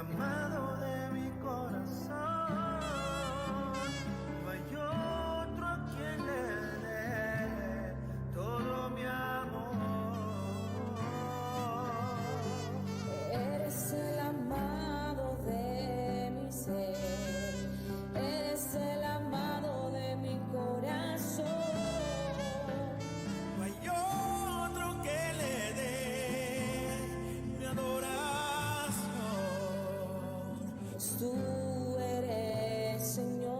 amado de mi corazón. No hay otro a quien le dé todo mi amor. Eres el amado de mi ser, eres el amado de mi corazón. No hay otro que le dé mi adoración. Pues tú eres Señor.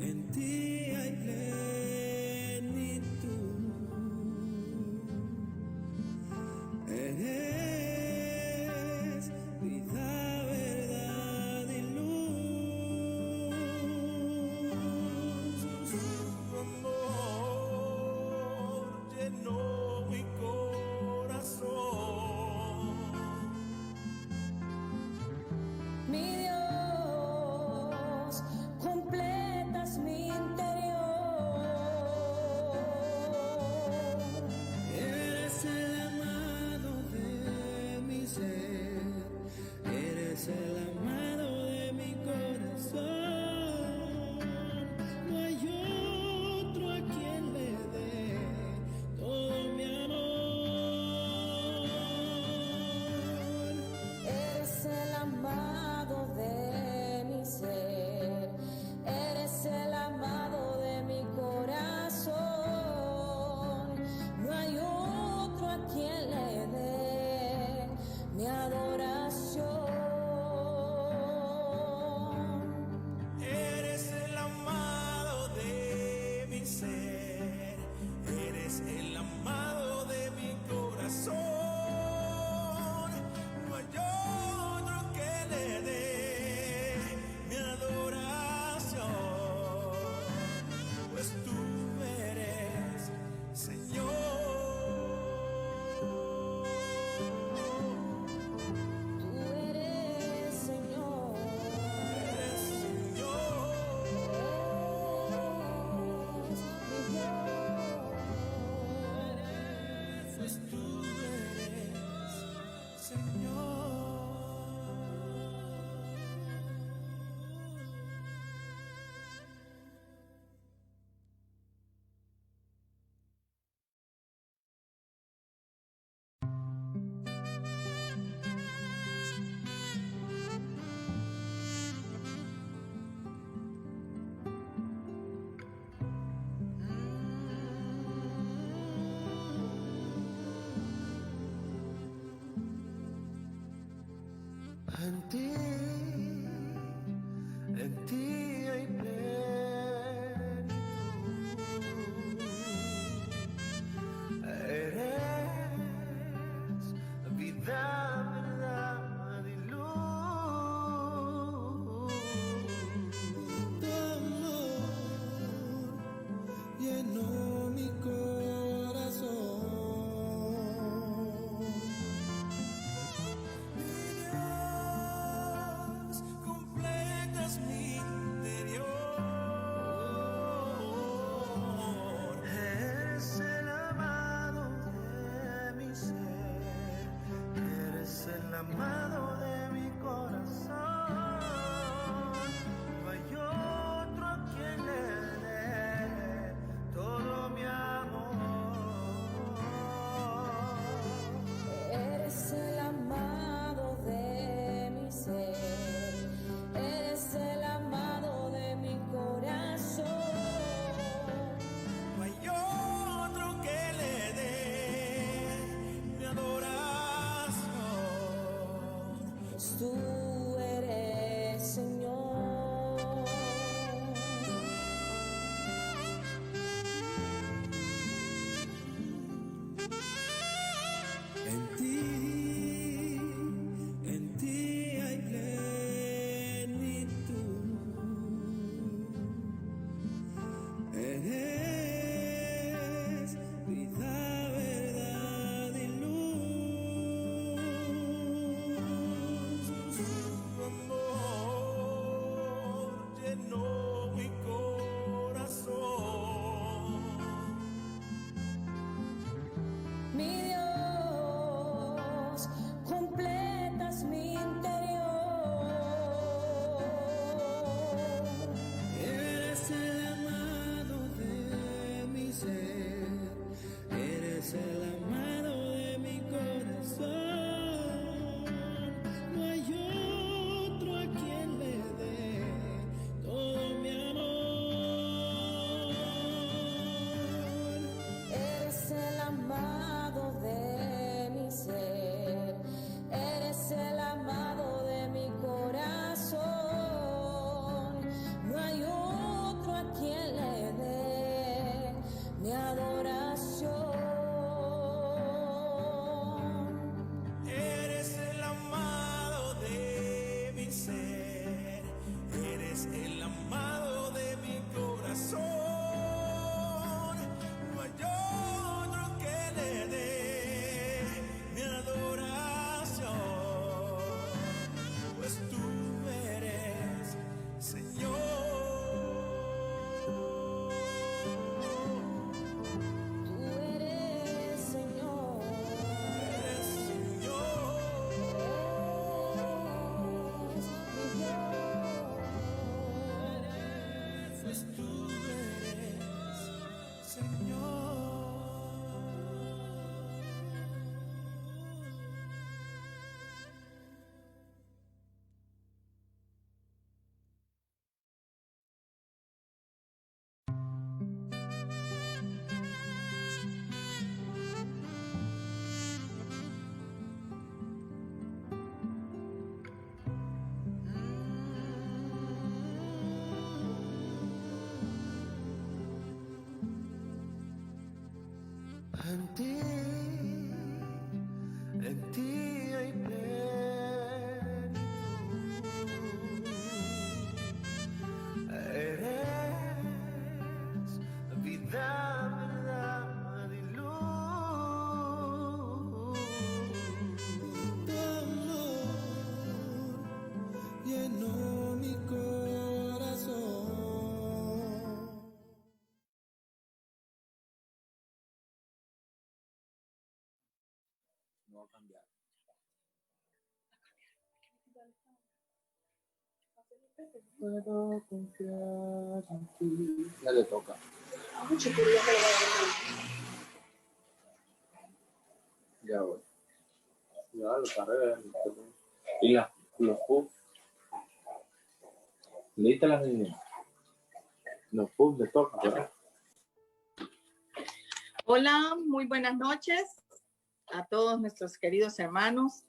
En ti hay plenitud. Eres vida, verdad y luz. Tu amor llenó mi corazón. Mi Dios, completas mi interior. Eres el amado de mi ser, eres el amado de mi corazón. No hay otro a quien le dé todo mi amor. Eres el amado de mi ser, eres el amado de mi corazón. No hay otro a quien le dé mi adoración. Eres el amado de mi ser, eres el amado de mi corazón. No hay otro que le dé mi adoración, pues tú eres Señor. Tú eres Señor. Eres Señor. Eres mi Dios. Pues tú eres Señor. En ti hay plenitud. Eres vida, verdad y luz. Tu amor llenó mi corazón. Dios, completas mi interior. Eres el amado de mi ser, eres el amado de mi corazón. No hay otro a quien le dé todo mi amor. Eres el amado de mi ser, eres el amado de mi corazón. No hay otro que le dé mi adoración. Pues tú eres Señor. En ti hay plenitud. Eres vida, verdad y luz. en ti hay plenitud. Eres vida, verdad y luz. Tu amor llenó mi corazón. No va a cambiar. Puedo confiar en ti. Ya le toca. Ya voy. Ya lo carré. Y los puffs. ¿Leíste las líneas? Los puffs le toca, ¿verdad? Hola, muy buenas noches a todos nuestros queridos hermanos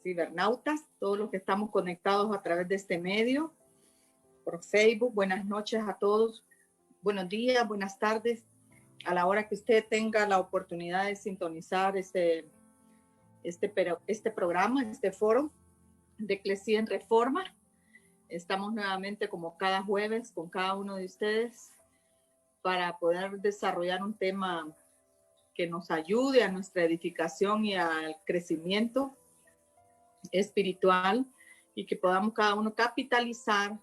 cibernautas, todos los que estamos conectados a través de este medio, por Facebook. Buenas noches a todos, buenos días, buenas tardes, a la hora que usted tenga la oportunidad de sintonizar este programa, este foro de Eclesia en Reforma. Estamos nuevamente como cada jueves con cada uno de ustedes para poder desarrollar un tema que nos ayude a nuestra edificación y al crecimiento espiritual, y que podamos cada uno capitalizar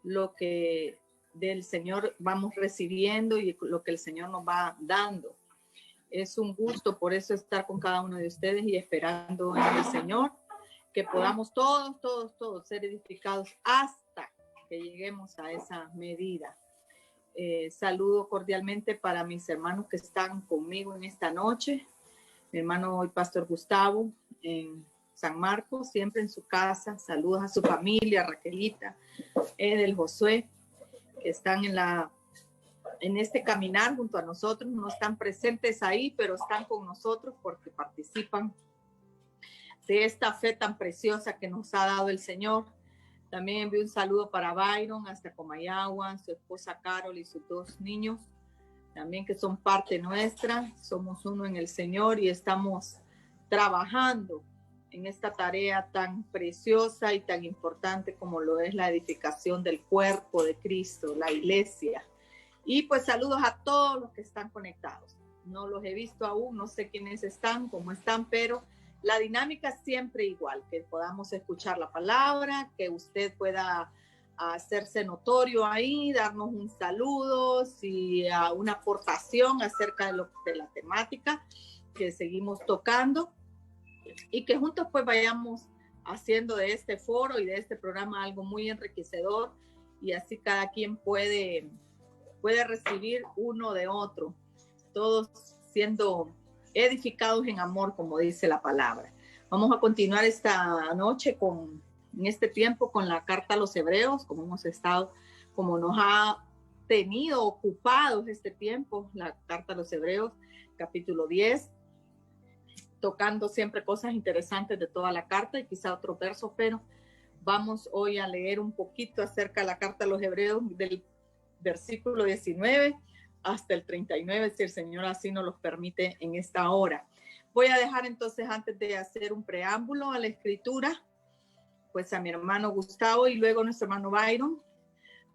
lo que del Señor vamos recibiendo y lo que el Señor nos va dando. Es un gusto por eso estar con cada uno de ustedes y esperando en el Señor que podamos todos ser edificados hasta que lleguemos a esa medida. Saludo cordialmente para mis hermanos que están conmigo en esta noche. Mi hermano el pastor Gustavo en San Marcos, siempre en su casa. Saludos a su familia, Raquelita, Edel, Josué, que están en este caminar junto a nosotros. No están presentes ahí, pero están con nosotros porque participan de esta fe tan preciosa que nos ha dado el Señor. También envío un saludo para Byron hasta Comayagua, su esposa Carol y sus 2 niños, también que son parte nuestra. Somos uno en el Señor y estamos trabajando en esta tarea tan preciosa y tan importante como lo es la edificación del cuerpo de Cristo, la iglesia. Y pues saludos a todos los que están conectados. No los he visto aún, no sé quiénes están, cómo están, pero la dinámica es siempre igual, que podamos escuchar la palabra, que usted pueda hacerse notorio ahí, darnos un saludo, si una aportación acerca de la temática que seguimos tocando, y que juntos pues vayamos haciendo de este foro y de este programa algo muy enriquecedor, y así cada quien puede recibir uno de otro, todos siendo edificados en amor, como dice la palabra. Vamos a continuar esta noche en este tiempo con la carta a los Hebreos, como nos ha tenido ocupados este tiempo, la carta a los Hebreos, capítulo 10, tocando siempre cosas interesantes de toda la carta y quizá otros versos, pero vamos hoy a leer un poquito acerca de la carta a los Hebreos del versículo 19 hasta el 39, si el Señor así nos los permite en esta hora. Voy a dejar entonces, antes de hacer un preámbulo a la escritura, pues a mi hermano Gustavo y luego a nuestro hermano Byron,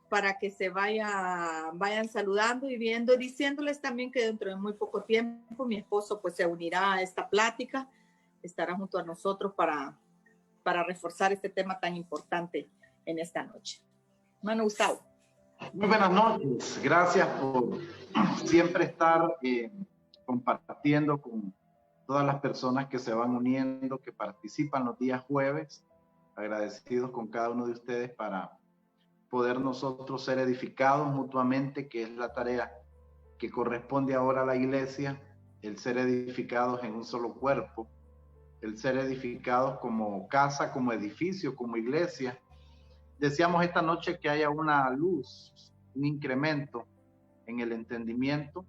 para que se vayan saludando y viendo, diciéndoles también que dentro de muy poco tiempo mi esposo pues se unirá a esta plática, estará junto a nosotros para reforzar este tema tan importante en esta noche. Hermano Gustavo. Muy buenas noches, gracias por siempre estar compartiendo con todas las personas que se van uniendo, que participan los días jueves, agradecidos con cada uno de ustedes para poder nosotros ser edificados mutuamente, que es la tarea que corresponde ahora a la iglesia, el ser edificados en un solo cuerpo, el ser edificados como casa, como edificio, como iglesia. Deseamos esta noche que haya una luz, un incremento en el entendimiento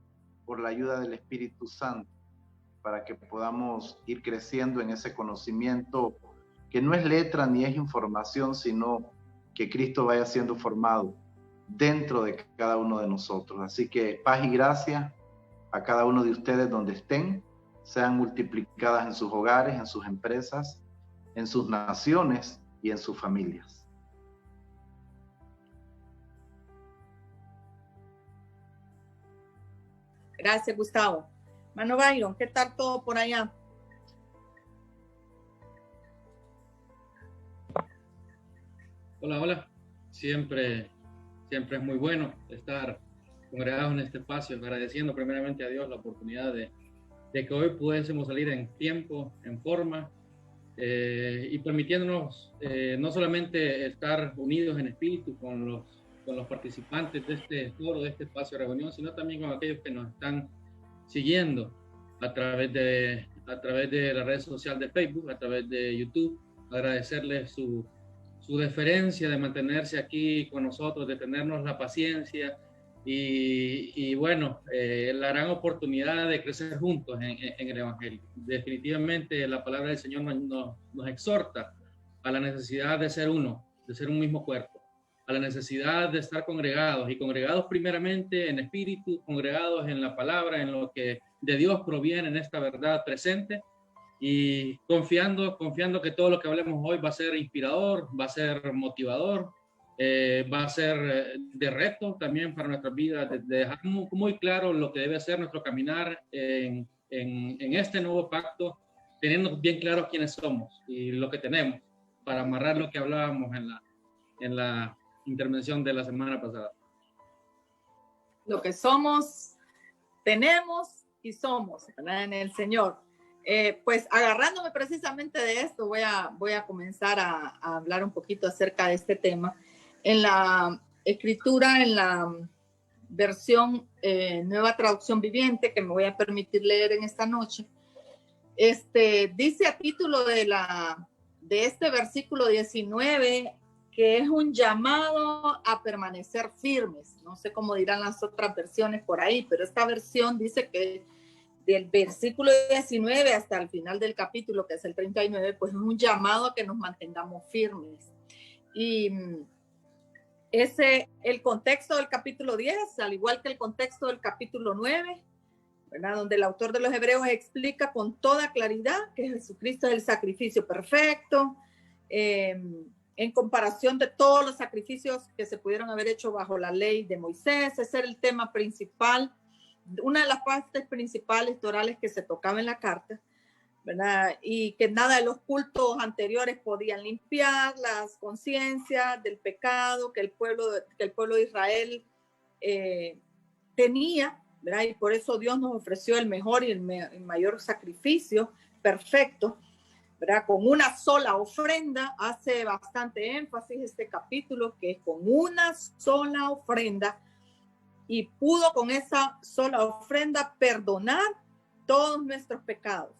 por la ayuda del Espíritu Santo, para que podamos ir creciendo en ese conocimiento que no es letra ni es información, sino que Cristo vaya siendo formado dentro de cada uno de nosotros. Así que paz y gracia a cada uno de ustedes donde estén, sean multiplicadas en sus hogares, en sus empresas, en sus naciones y en sus familias. Gracias, Gustavo. Mano Byron, ¿qué tal todo por allá? Hola, hola. Siempre es muy bueno estar congregados en este espacio, agradeciendo primeramente a Dios la oportunidad de que hoy pudiésemos salir en tiempo, en forma, y permitiéndonos no solamente estar unidos en espíritu con los participantes de este foro, de este espacio de reunión, sino también con aquellos que nos están siguiendo a través de la red social de Facebook, a través de YouTube. Agradecerles su deferencia de mantenerse aquí con nosotros, de tenernos la paciencia y bueno, la gran oportunidad de crecer juntos en el Evangelio. Definitivamente la palabra del Señor nos exhorta a la necesidad de ser uno, de ser un mismo cuerpo, a la necesidad de estar congregados y congregados primeramente en espíritu, congregados en la palabra, en lo que de Dios proviene, en esta verdad presente, y confiando que todo lo que hablemos hoy va a ser inspirador, va a ser motivador, va a ser de reto también para nuestras vidas, de dejar muy claro lo que debe ser nuestro caminar en este nuevo pacto, teniendo bien claro quiénes somos y lo que tenemos, para amarrar lo que hablábamos en la intervención de la semana pasada. Lo que somos, tenemos y somos, ¿verdad? En el Señor. Pues agarrándome precisamente de esto, voy a comenzar a hablar un poquito acerca de este tema. En la escritura, en la versión Nueva Traducción Viviente, que me voy a permitir leer en esta noche, dice a título de este versículo 19, que es un llamado a permanecer firmes. No sé cómo dirán las otras versiones por ahí, pero esta versión dice que del versículo 19 hasta el final del capítulo, que es el 39, pues es un llamado a que nos mantengamos firmes. Y el contexto del capítulo 10, al igual que el contexto del capítulo 9, ¿verdad? Donde el autor de los Hebreos explica con toda claridad que Jesucristo es el sacrificio perfecto, en comparación de todos los sacrificios que se pudieron haber hecho bajo la ley de Moisés. Ese era el tema principal, una de las partes principales torales que se tocaba en la carta, ¿verdad? Y que nada de los cultos anteriores podían limpiar las conciencias del pecado que el pueblo de Israel tenía, ¿verdad? Y por eso Dios nos ofreció el mejor y el mayor sacrificio perfecto, ¿verdad? Con una sola ofrenda. Hace bastante énfasis este capítulo, que es con una sola ofrenda, y pudo con esa sola ofrenda perdonar todos nuestros pecados.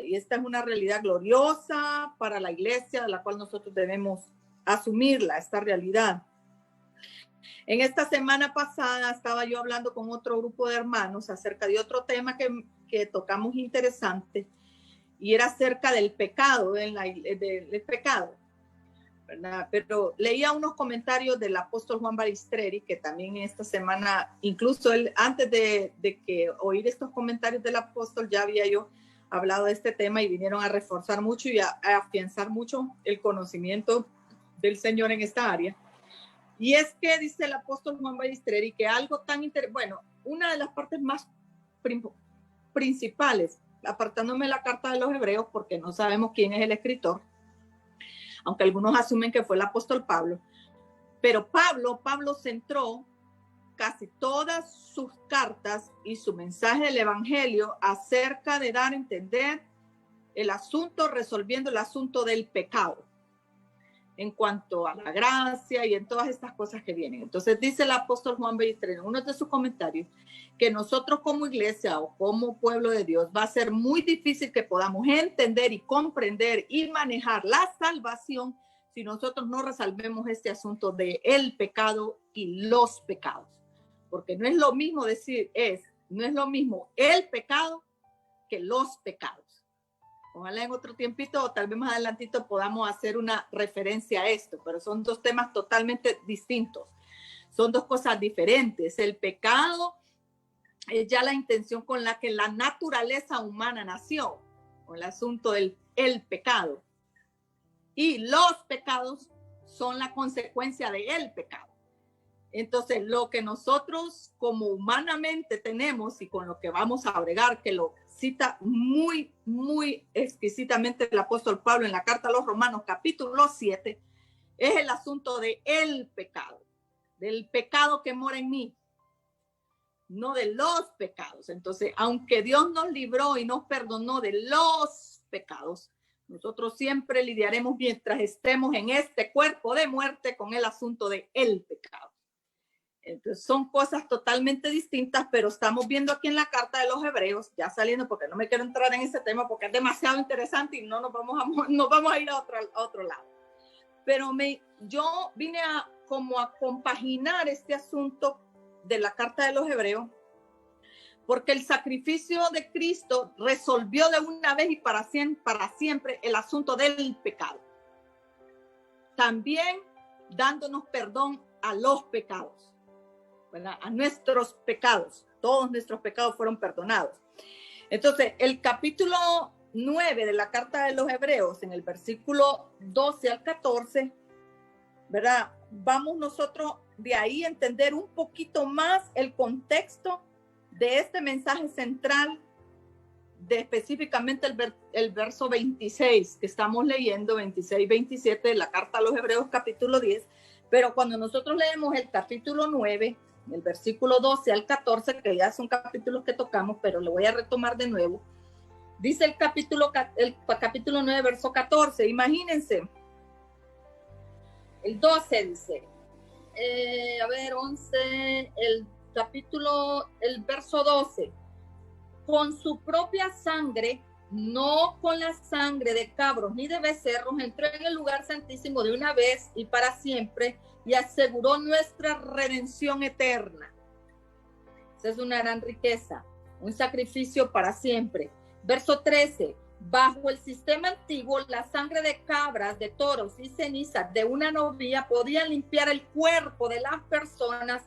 Y esta es una realidad gloriosa para la iglesia, de la cual nosotros debemos asumirla, esta realidad. En esta semana pasada estaba yo hablando con otro grupo de hermanos acerca de otro tema que tocamos interesante, y era acerca del pecado, del pecado, ¿verdad? Pero leía unos comentarios del apóstol Juan Baristreri, que también esta semana, incluso él, antes de que oír estos comentarios del apóstol, ya había yo hablado de este tema, y vinieron a reforzar mucho y a afianzar mucho el conocimiento del Señor en esta área. Y es que dice el apóstol Juan Baristreri que algo tan bueno, una de las partes más principales, apartándome la carta de los Hebreos porque no sabemos quién es el escritor, aunque algunos asumen que fue el apóstol Pablo, pero Pablo centró casi todas sus cartas y su mensaje del evangelio acerca de dar a entender el asunto, resolviendo el asunto del pecado en cuanto a la gracia y en todas estas cosas que vienen. Entonces dice el apóstol Juan Baristreri en uno de sus comentarios que nosotros como iglesia o como pueblo de Dios va a ser muy difícil que podamos entender y comprender y manejar la salvación si nosotros no resolvemos este asunto de el pecado y los pecados. Porque no es lo mismo no es lo mismo el pecado que los pecados. Ojalá en otro tiempito o tal vez más adelantito podamos hacer una referencia a esto, pero son dos temas totalmente distintos. Son dos cosas diferentes. El pecado es ya la intención con la que la naturaleza humana nació, con el asunto del el pecado. Y los pecados son la consecuencia del pecado. Entonces, lo que nosotros como humanamente tenemos y con lo que vamos a bregar, que lo cita muy, muy exquisitamente el apóstol Pablo en la carta a los Romanos, capítulo 7, es el asunto de el pecado, del pecado que mora en mí, no de los pecados. Entonces, aunque Dios nos libró y nos perdonó de los pecados, nosotros siempre lidiaremos mientras estemos en este cuerpo de muerte con el asunto de el pecado. Entonces son cosas totalmente distintas, pero estamos viendo aquí en la carta de los Hebreos, ya saliendo, porque no me quiero entrar en ese tema porque es demasiado interesante y no nos vamos a ir a otro lado. Pero yo vine a compaginar este asunto de la carta de los Hebreos, porque el sacrificio de Cristo resolvió de una vez y para siempre el asunto del pecado. También dándonos perdón a los pecados. ¿Verdad? A nuestros pecados, todos nuestros pecados fueron perdonados. Entonces, el capítulo 9 de la carta de los Hebreos, en el versículo 12 al 14, ¿verdad? Vamos nosotros de ahí a entender un poquito más el contexto de este mensaje central, de específicamente el verso 26 que estamos leyendo, 26 y 27 de la carta a los Hebreos, capítulo 10. Pero cuando nosotros leemos el capítulo 9, el versículo 12 al 14, que ya son capítulos que tocamos, pero lo voy a retomar de nuevo. Dice el capítulo 9, verso 14. Imagínense. El 12 dice. 11. El verso 12. Con su propia sangre, no con la sangre de cabros ni de becerros, entró en el lugar santísimo de una vez y para siempre, y aseguró nuestra redención eterna. Esa es una gran riqueza, un sacrificio para siempre. Verso 13, bajo el sistema antiguo, la sangre de cabras, de toros y cenizas de una novia podían limpiar el cuerpo de las personas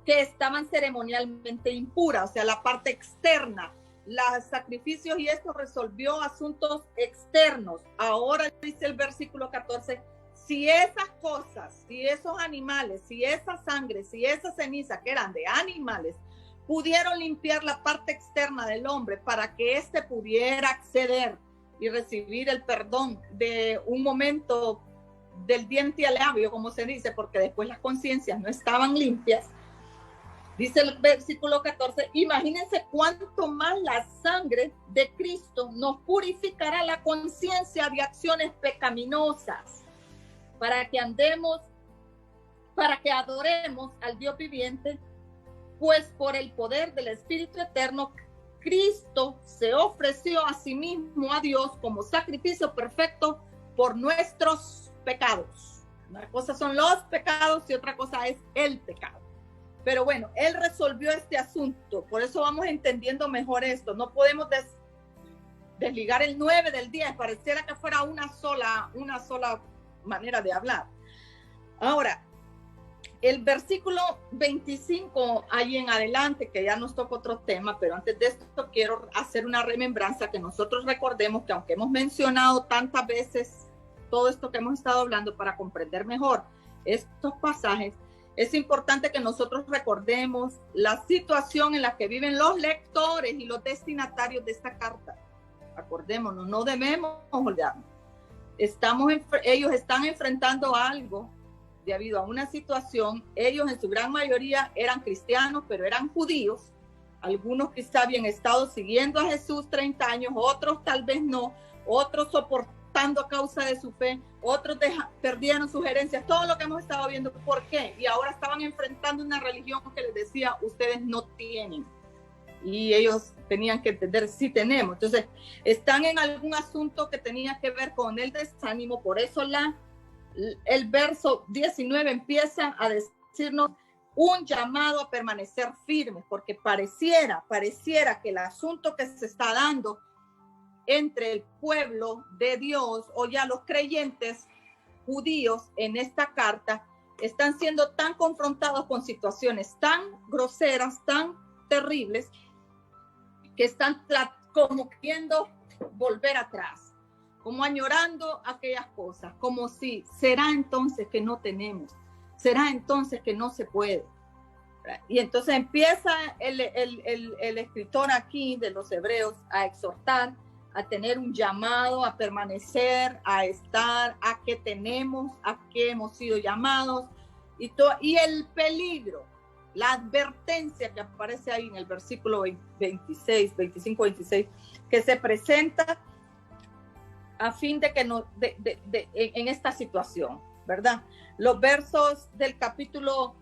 que estaban ceremonialmente impuras, o sea, la parte externa. Los sacrificios y esto resolvió asuntos externos. Ahora dice el versículo 14, si esas cosas, si esos animales, si esa sangre, si esa ceniza que eran de animales pudieron limpiar la parte externa del hombre para que éste pudiera acceder y recibir el perdón de un momento del diente al labio, como se dice, porque después las conciencias no estaban limpias, dice el versículo 14, imagínense cuánto más la sangre de Cristo nos purificará la conciencia de acciones pecaminosas, para que adoremos al Dios viviente, pues por el poder del Espíritu Eterno, Cristo se ofreció a sí mismo a Dios como sacrificio perfecto por nuestros pecados. Una cosa son los pecados y otra cosa es el pecado. Pero bueno, Él resolvió este asunto, por eso vamos entendiendo mejor esto. No podemos desligar el 9 del 10, pareciera que fuera una sola manera de hablar. Ahora, el versículo 25 ahí en adelante, que ya nos toca otro tema, pero antes de esto quiero hacer una remembranza, que nosotros recordemos que aunque hemos mencionado tantas veces todo esto que hemos estado hablando para comprender mejor estos pasajes, es importante que nosotros recordemos la situación en la que viven los lectores y los destinatarios de esta carta. Acordémonos, no debemos olvidarnos. Ellos están enfrentando algo debido a una situación. Ellos en su gran mayoría eran cristianos, pero eran judíos. Algunos quizá habían estado siguiendo a Jesús 30 años, otros tal vez no, otros soportando a causa de su fe, otros perdieron sus herencias, todo lo que hemos estado viendo. ¿Por qué? Y ahora estaban enfrentando una religión que les decía, ustedes no tienen. Y ellos tenían que entender, sí tenemos. Entonces, están en algún asunto que tenía que ver con el desánimo. Por eso el verso 19 empieza a decirnos un llamado a permanecer firmes, porque pareciera que el asunto que se está dando entre el pueblo de Dios o ya los creyentes judíos en esta carta están siendo tan confrontados con situaciones tan groseras, tan terribles que están como queriendo volver atrás, como añorando aquellas cosas, como si será entonces que no tenemos, será entonces que no se puede. Y entonces empieza el escritor aquí de los Hebreos a exhortar, a tener un llamado, a permanecer, a estar, a que tenemos, a que hemos sido llamados, y el peligro, la advertencia que aparece ahí en el versículo 26, 25, 26, que se presenta a fin de que en esta situación, ¿verdad? Los versos del capítulo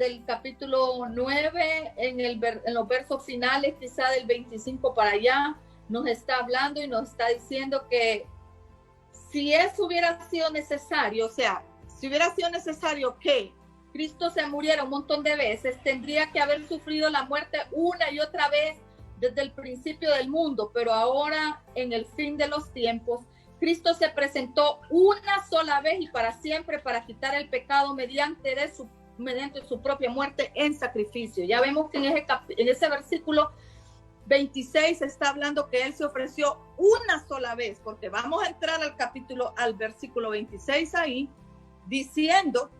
9, en los versos finales, quizá del 25 para allá, nos está hablando y nos está diciendo que si eso hubiera sido necesario, o sea, si hubiera sido necesario que Cristo se muriera un montón de veces, tendría que haber sufrido la muerte una y otra vez desde el principio del mundo, pero ahora en el fin de los tiempos, Cristo se presentó una sola vez y para siempre para quitar el pecado mediante su propia muerte en sacrificio. Ya vemos que en ese versículo 26 está hablando que Él se ofreció una sola vez, porque vamos a entrar al versículo 26 ahí, diciendo,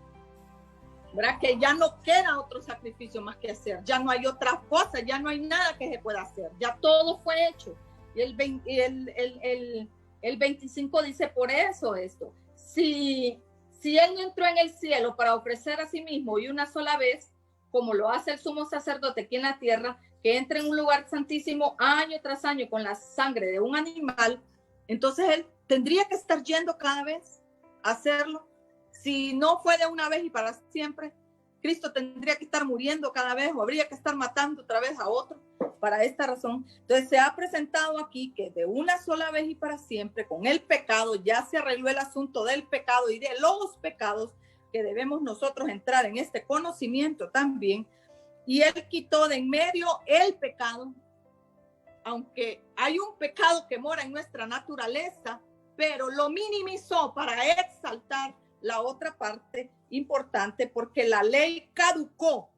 ¿verdad?, que ya no queda otro sacrificio más que hacer, ya no hay otra cosa, ya no hay nada que se pueda hacer, ya todo fue hecho. Y el 25 dice por eso esto, si Él no entró en el cielo para ofrecer a sí mismo y una sola vez, como lo hace el sumo sacerdote aquí en la tierra, que entra en un lugar santísimo año tras año con la sangre de un animal, entonces Él tendría que estar yendo cada vez a hacerlo. Si no fue de una vez y para siempre, Cristo tendría que estar muriendo cada vez o habría que estar matando otra vez a otro para esta razón. Entonces se ha presentado aquí que de una sola vez y para siempre, con el pecado, ya se arregló el asunto del pecado y de los pecados, que debemos nosotros entrar en este conocimiento también. Y Él quitó de en medio el pecado, aunque hay un pecado que mora en nuestra naturaleza, pero lo minimizó para exaltar la otra parte importante, porque la ley caducó,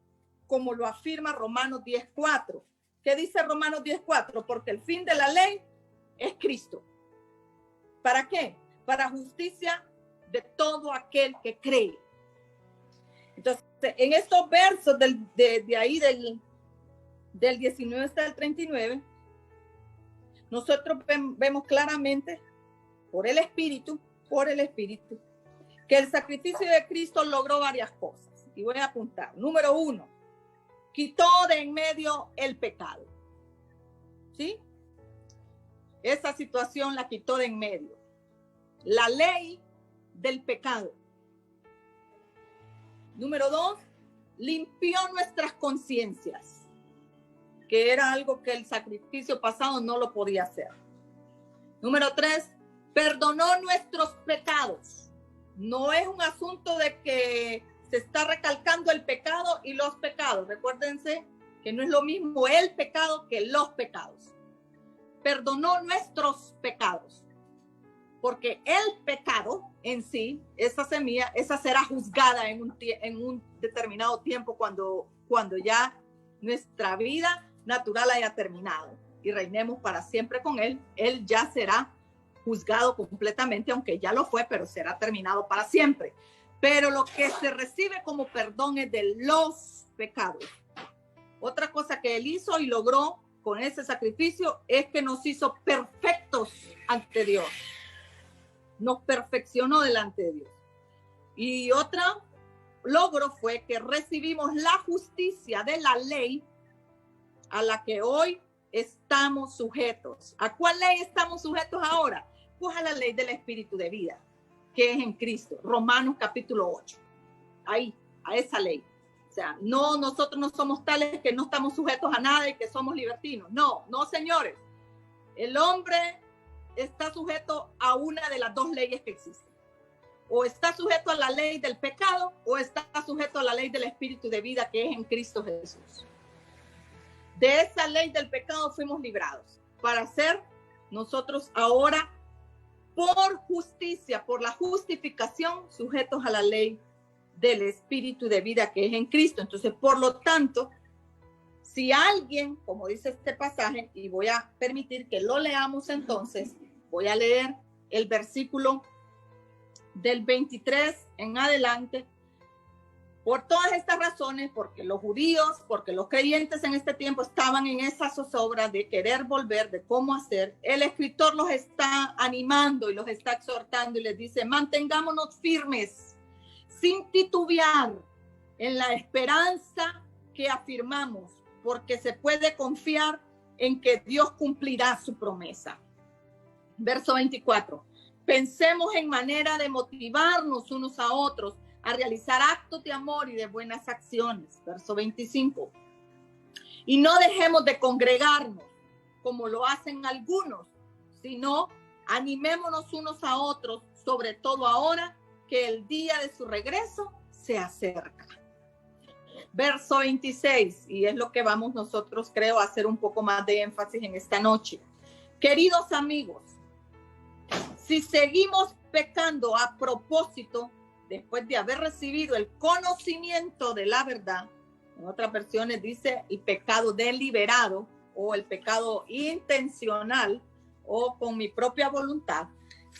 como lo afirma Romanos 10:4. ¿Qué dice Romanos 10:4? Porque el fin de la ley es Cristo. ¿Para qué? Para justicia de todo aquel que cree. Entonces, en estos versos de ahí del 19 hasta el 39, nosotros vemos claramente por el Espíritu, que el sacrificio de Cristo logró varias cosas. Y voy a apuntar. Número 1, quitó de en medio el pecado. ¿Sí? Esa situación la quitó de en medio. La ley del pecado. Número 2, limpió nuestras conciencias, que era algo que el sacrificio pasado no lo podía hacer. Número 3, perdonó nuestros pecados. No es un asunto de que se está recalcando el pecado y los pecados. Recuérdense que no es lo mismo el pecado que los pecados. Perdonó nuestros pecados, porque el pecado en sí, esa semilla, esa será juzgada en un determinado tiempo cuando ya nuestra vida natural haya terminado y reinemos para siempre con Él. Él ya será juzgado completamente, aunque ya lo fue, pero será terminado para siempre. Pero lo que se recibe como perdón es de los pecados. Otra cosa que Él hizo y logró con ese sacrificio es que nos hizo perfectos ante Dios. Nos perfeccionó delante de Dios. Y otro logro fue que recibimos la justicia de la ley a la que hoy estamos sujetos. ¿A cuál ley estamos sujetos ahora? Pues a la ley del Espíritu de vida, que es en Cristo. Romanos capítulo 8. Ahí, a esa ley. O sea, no, nosotros no somos tales que no estamos sujetos a nada y que somos libertinos. No, señores. El hombre está sujeto a una de las dos leyes que existen. O está sujeto a la ley del pecado o está sujeto a la ley del Espíritu de vida, que es en Cristo Jesús. De esa ley del pecado fuimos librados para ser nosotros ahora, por justicia, por la justificación, sujetos a la ley del Espíritu de vida que es en Cristo. Entonces, por lo tanto, Si alguien, como dice este pasaje, y voy a permitir que lo leamos entonces, voy a leer el versículo del 23 en adelante. Por todas estas razones, porque los judíos, porque los creyentes en este tiempo estaban en esa zozobra de querer volver, de cómo hacer, el escritor los está animando y los está exhortando y les dice: mantengámonos firmes, sin titubear, en la esperanza que afirmamos, porque se puede confiar en que Dios cumplirá su promesa. Verso 24. Pensemos en manera de motivarnos unos a otros a realizar actos de amor y de buenas acciones. Verso 25. Y no dejemos de congregarnos como lo hacen algunos, sino animémonos unos a otros, sobre todo ahora que el día de su regreso se acerca. Verso 26, y es lo que vamos nosotros, creo, a hacer un poco más de énfasis en esta noche. Queridos amigos, si seguimos pecando a propósito, después de haber recibido el conocimiento de la verdad, en otras versiones dice el pecado deliberado o el pecado intencional o con mi propia voluntad,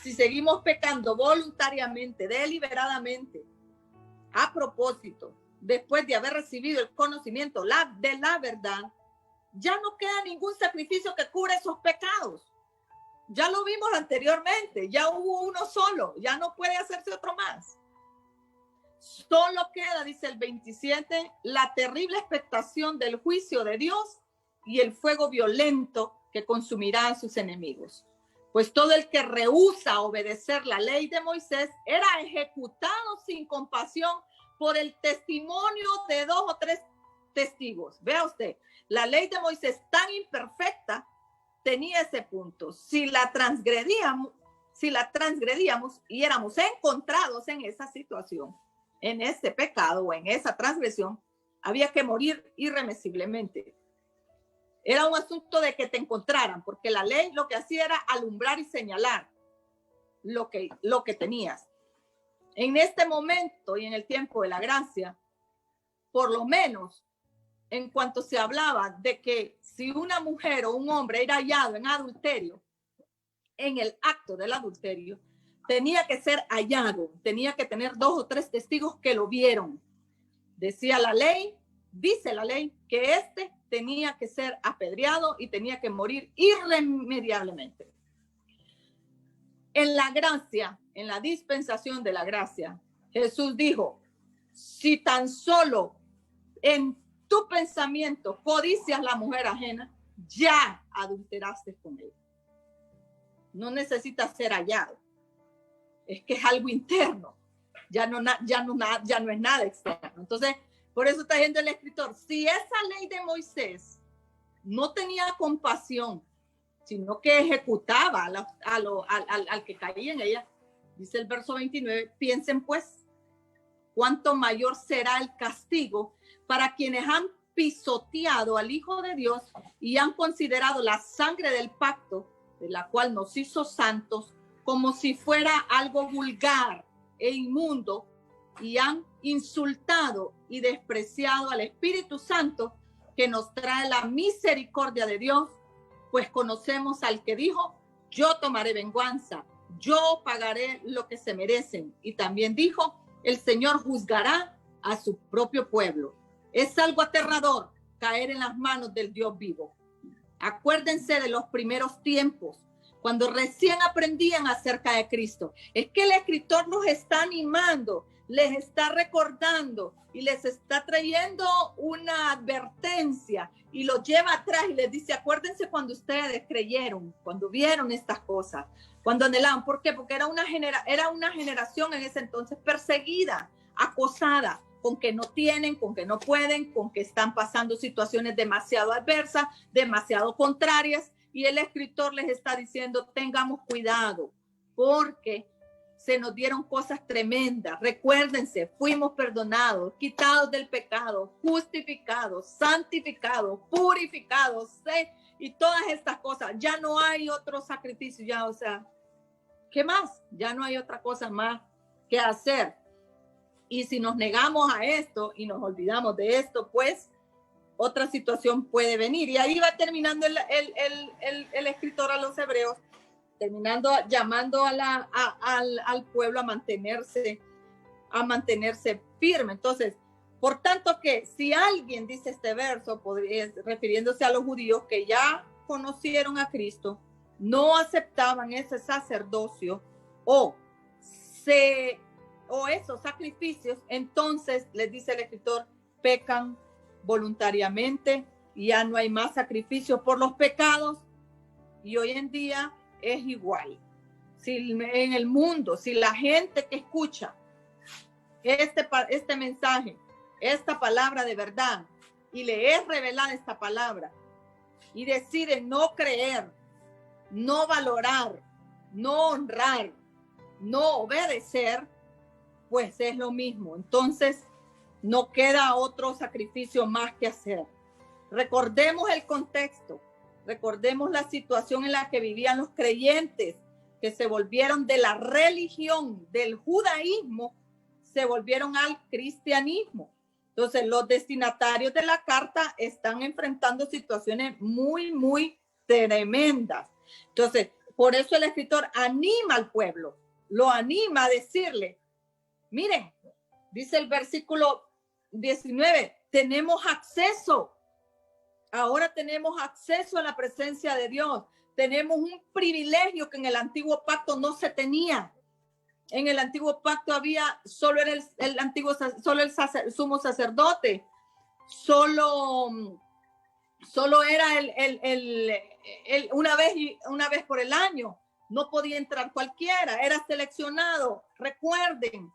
si seguimos pecando voluntariamente, deliberadamente, a propósito, después de haber recibido el conocimiento de la verdad, ya no queda ningún sacrificio que cubra esos pecados. Ya lo vimos anteriormente, ya hubo uno solo, ya no puede hacerse otro más. Solo queda, dice el 27, la terrible expectación del juicio de Dios y el fuego violento que consumirá a sus enemigos. Pues todo el que rehúsa obedecer la ley de Moisés era ejecutado sin compasión por el testimonio de 2 o 3 testigos. Vea usted, la ley de Moisés tan imperfecta tenía ese punto. Si la transgredíamos y éramos encontrados en esa situación, en ese pecado o en esa transgresión, había que morir irremisiblemente. Era un asunto de que te encontraran, porque la ley lo que hacía era alumbrar y señalar lo que tenías. En este momento y en el tiempo de la gracia, por lo menos en cuanto se hablaba de que si una mujer o un hombre era hallado en adulterio, en el acto del adulterio, tenía que ser hallado, tenía que tener 2 o 3 testigos que lo vieron. Decía la ley, dice la ley, que tenía que ser apedreado y tenía que morir irremediablemente. En la gracia, en la dispensación de la gracia, Jesús dijo: si tan solo en tu pensamiento codicias la mujer ajena, ya adulteraste con ella. No necesitas ser hallado. Es que es algo interno. Ya no es nada externo. Entonces, por eso está diciendo el escritor, si esa ley de Moisés no tenía compasión, sino que ejecutaba al que caía en ella, dice el verso 29, piensen pues, cuánto mayor será el castigo para quienes han pisoteado al Hijo de Dios y han considerado la sangre del pacto, de la cual nos hizo santos, como si fuera algo vulgar e inmundo, y han insultado y despreciado al Espíritu Santo que nos trae la misericordia de Dios, pues conocemos al que dijo: yo tomaré venganza, yo pagaré lo que se merecen. Y también dijo: el Señor juzgará a su propio pueblo. Es algo aterrador caer en las manos del Dios vivo. Acuérdense de los primeros tiempos, cuando recién aprendían acerca de Cristo. Es que el escritor los está animando, les está recordando y les está trayendo una advertencia y los lleva atrás y les dice: acuérdense cuando ustedes creyeron, cuando vieron estas cosas, cuando anhelaban. ¿Por qué? Porque era una generación en ese entonces perseguida, acosada, con que no tienen, con que no pueden, con que están pasando situaciones demasiado adversas, demasiado contrarias. Y el escritor les está diciendo: tengamos cuidado, porque se nos dieron cosas tremendas. Recuérdense, fuimos perdonados, quitados del pecado, justificados, santificados, purificados, y todas estas cosas. Ya no hay otro sacrificio, ya, o sea, ¿qué más? Ya no hay otra cosa más que hacer. Y si nos negamos a esto y nos olvidamos de esto, pues otra situación puede venir. Y ahí va terminando el escritor a los hebreos, terminando llamando al pueblo a mantenerse firme. Entonces, por tanto que si alguien dice este verso, refiriéndose a los judíos que ya conocieron a Cristo, no aceptaban ese sacerdocio o esos sacrificios, entonces les dice el escritor, pecan voluntariamente, ya no hay más sacrificios por los pecados. Y hoy en día es igual. Si en el mundo, si la gente que escucha este mensaje, esta palabra de verdad, y le es revelada esta palabra, y decide no creer, no valorar, no honrar, no obedecer, pues es lo mismo. Entonces, no queda otro sacrificio más que hacer. Recordemos el contexto, recordemos la situación en la que vivían los creyentes, que se volvieron de la religión, del judaísmo, se volvieron al cristianismo. Entonces, los destinatarios de la carta están enfrentando situaciones muy, muy tremendas. Entonces, por eso el escritor anima al pueblo, lo anima a decirle, miren, dice el versículo 19, tenemos acceso. Ahora tenemos acceso a la presencia de Dios. Tenemos un privilegio que en el antiguo pacto no se tenía. En el antiguo pacto había solo era el sumo sacerdote, solo era una vez por el año. No podía entrar cualquiera, era seleccionado. Recuerden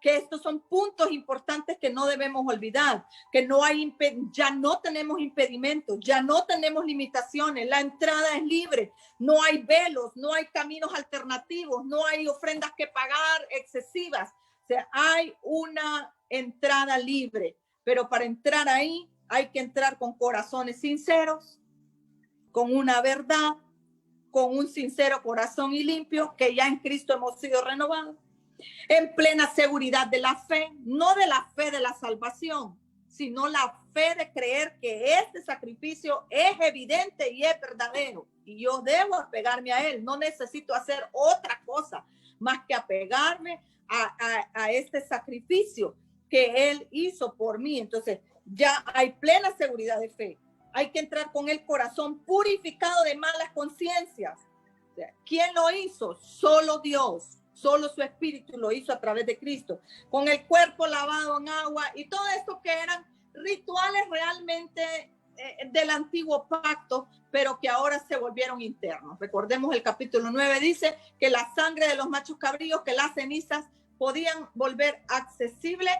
que estos son puntos importantes que no debemos olvidar, que ya no tenemos impedimentos, ya no tenemos limitaciones, la entrada es libre, no hay velos, no hay caminos alternativos, no hay ofrendas que pagar excesivas, o sea, hay una entrada libre, pero para entrar ahí hay que entrar con corazones sinceros, con una verdad, con un sincero corazón y limpio, que ya en Cristo hemos sido renovados. En plena seguridad de la fe, no de la fe de la salvación, sino la fe de creer que este sacrificio es evidente y es verdadero. Y yo debo apegarme a él. No necesito hacer otra cosa más que apegarme a este sacrificio que él hizo por mí. Entonces, ya hay plena seguridad de fe. Hay que entrar con el corazón purificado de malas conciencias. O sea, ¿quién lo hizo? Solo Dios. Solo su espíritu lo hizo a través de Cristo, con el cuerpo lavado en agua y todo esto que eran rituales realmente del antiguo pacto, pero que ahora se volvieron internos. Recordemos el capítulo 9 dice que la sangre de los machos cabríos, que las cenizas podían volver accesible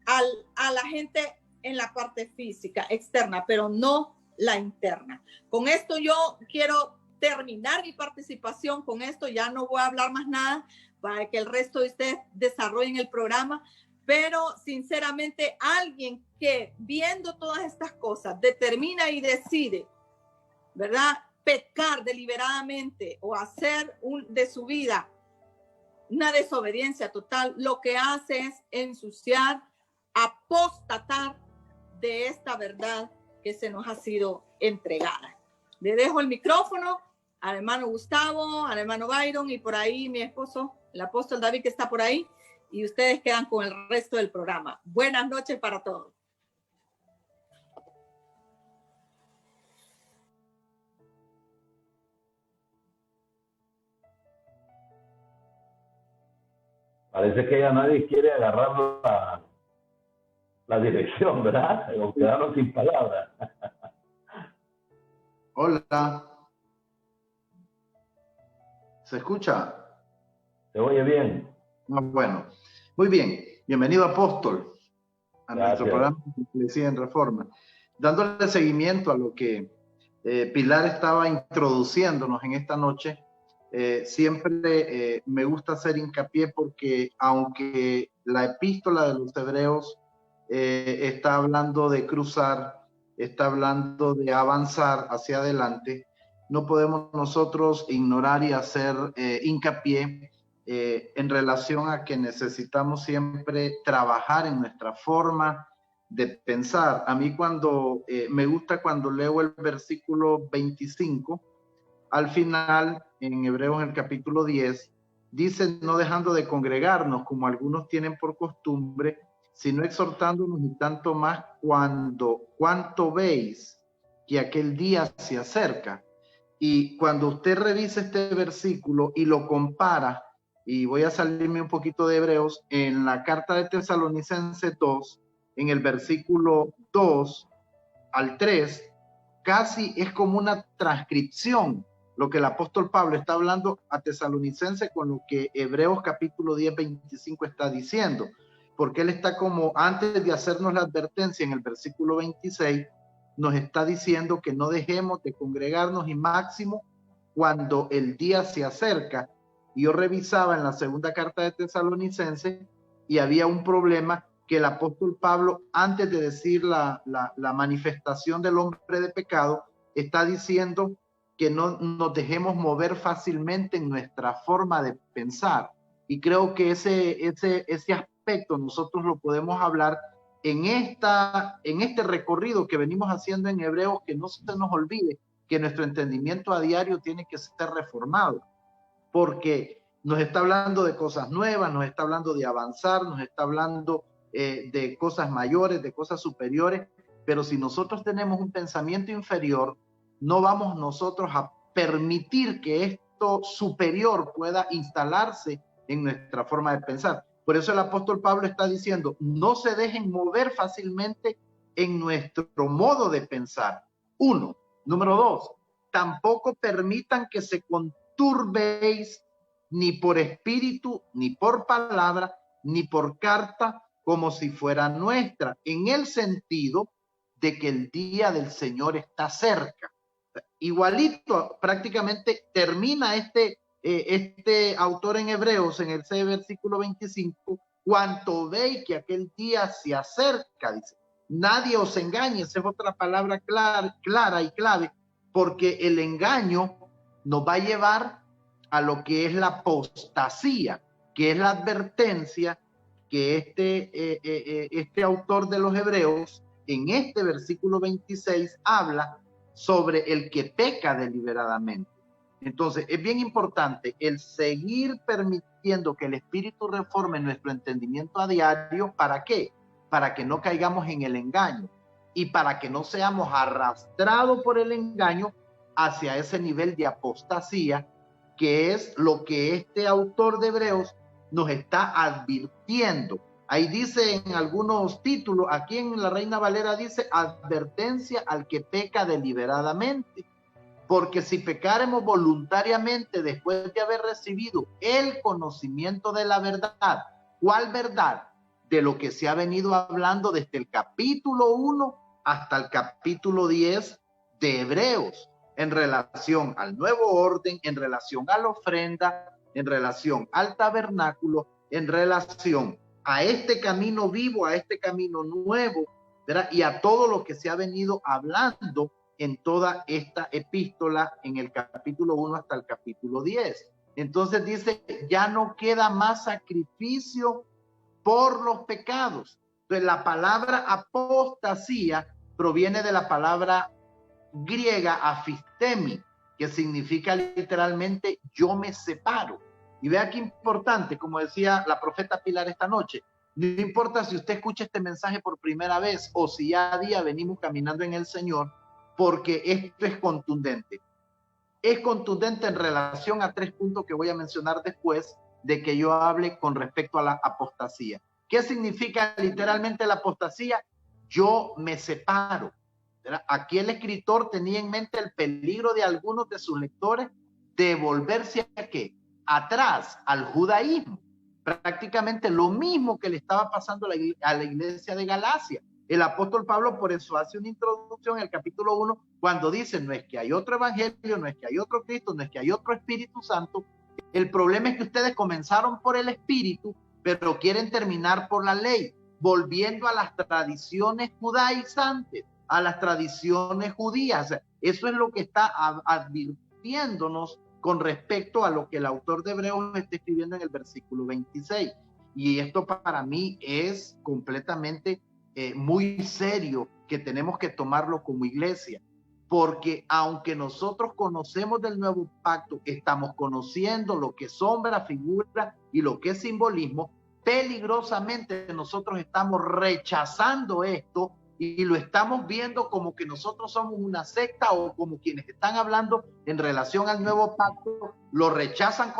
a la gente en la parte física, externa, pero no la interna. Con esto yo quiero terminar mi participación, con esto ya no voy a hablar más nada, para que el resto de ustedes desarrollen el programa, pero sinceramente alguien que viendo todas estas cosas determina y decide, ¿verdad?, pecar deliberadamente o hacer de su vida una desobediencia total, lo que hace es ensuciar, apostatar de esta verdad que se nos ha sido entregada. Le dejo el micrófono al hermano Gustavo, al hermano Byron y por ahí mi esposo, el apóstol David, que está por ahí, y ustedes quedan con el resto del programa. Buenas noches para todos. Parece que ya nadie quiere agarrar la dirección, ¿verdad? O quedaron sin palabras. Hola. ¿Se escucha? ¿Se oye bien? Bueno, muy bien. Bienvenido, apóstol, a Gracias. nuestro programa de Iglesia en Reforma. Dándole seguimiento a lo que Pilar estaba introduciéndonos en esta noche, siempre me gusta hacer hincapié porque aunque la epístola de los Hebreos está hablando de cruzar, está hablando de avanzar hacia adelante, no podemos nosotros ignorar y hacer hincapié en relación a que necesitamos siempre trabajar en nuestra forma de pensar. A mí cuando me gusta cuando leo el versículo 25, al final, en Hebreos en el capítulo 10, dice, no dejando de congregarnos, como algunos tienen por costumbre, sino exhortándonos, y tanto más cuanto veis que aquel día se acerca. Y cuando usted revisa este versículo y lo compara, y voy a salirme un poquito de Hebreos, en la carta de Tesalonicenses 2, en el versículo 2 al 3, casi es como una transcripción lo que el apóstol Pablo está hablando a Tesalonicenses con lo que Hebreos capítulo 10, 25 está diciendo, porque él está como, antes de hacernos la advertencia en el versículo 26, nos está diciendo que no dejemos de congregarnos, y máximo cuando el día se acerca. Y yo revisaba en la segunda carta de Tesalonicenses y había un problema que el apóstol Pablo, antes de decir la manifestación del hombre de pecado, está diciendo que no nos dejemos mover fácilmente en nuestra forma de pensar. Y creo que ese aspecto nosotros lo podemos hablar en este recorrido que venimos haciendo en Hebreos, que no se nos olvide que nuestro entendimiento a diario tiene que ser reformado, porque nos está hablando de cosas nuevas, nos está hablando de avanzar, nos está hablando de cosas mayores, de cosas superiores, pero si nosotros tenemos un pensamiento inferior, no vamos nosotros a permitir que esto superior pueda instalarse en nuestra forma de pensar. Por eso el apóstol Pablo está diciendo, no se dejen mover fácilmente en nuestro modo de pensar. Uno. Número dos, tampoco permitan que se conturbéis ni por espíritu, ni por palabra, ni por carta, como si fuera nuestra, en el sentido de que el día del Señor está cerca. Igualito, prácticamente termina este autor en Hebreos, en el versículo 25, cuanto veis que aquel día se acerca, dice, nadie os engañe. Esa es otra palabra clara y clave, porque el engaño nos va a llevar a lo que es la apostasía, que es la advertencia que este autor de los Hebreos, en este versículo 26, habla sobre el que peca deliberadamente. Entonces, es bien importante el seguir permitiendo que el Espíritu reforme nuestro entendimiento a diario. ¿Para qué? Para que no caigamos en el engaño y para que no seamos arrastrados por el engaño hacia ese nivel de apostasía, que es lo que este autor de Hebreos nos está advirtiendo. Ahí dice en algunos títulos, aquí en la Reina Valera dice, advertencia al que peca deliberadamente. Porque si pecáremos voluntariamente después de haber recibido el conocimiento de la verdad, ¿cuál verdad? De lo que se ha venido hablando desde el capítulo 1 hasta el capítulo 10 de Hebreos, en relación al nuevo orden, en relación a la ofrenda, en relación al tabernáculo, en relación a este camino vivo, a este camino nuevo, ¿verdad? Y a todo lo que se ha venido hablando en toda esta epístola, en el capítulo 1 hasta el capítulo 10. Entonces dice, ya no queda más sacrificio por los pecados. Entonces la palabra apostasía proviene de la palabra griega afistemi, que significa literalmente yo me separo. Y vea qué importante, como decía la profeta Pilar esta noche, no importa si usted escucha este mensaje por primera vez o si ya a día venimos caminando en el Señor, porque esto es contundente. Es contundente en relación a 3 puntos que voy a mencionar después de que yo hable con respecto a la apostasía. ¿Qué significa literalmente la apostasía? Yo me separo. ¿Verdad? Aquí el escritor tenía en mente el peligro de algunos de sus lectores de volverse a ¿qué? Atrás, al judaísmo. Prácticamente lo mismo que le estaba pasando a la iglesia de Galacia. El apóstol Pablo por eso hace una introducción en el capítulo 1 cuando dice, no es que hay otro evangelio, no es que hay otro Cristo, no es que hay otro Espíritu Santo. El problema es que ustedes comenzaron por el Espíritu, pero quieren terminar por la ley, volviendo a las tradiciones judaizantes, a las tradiciones judías. O sea, eso es lo que está advirtiéndonos con respecto a lo que el autor de Hebreos está escribiendo en el versículo 26. Y esto para mí es completamente muy serio que tenemos que tomarlo como iglesia, porque aunque nosotros conocemos del nuevo pacto, estamos conociendo lo que es sombra, figura y lo que es simbolismo, peligrosamente nosotros estamos rechazando esto y lo estamos viendo como que nosotros somos una secta, o como quienes están hablando en relación al nuevo pacto lo rechazan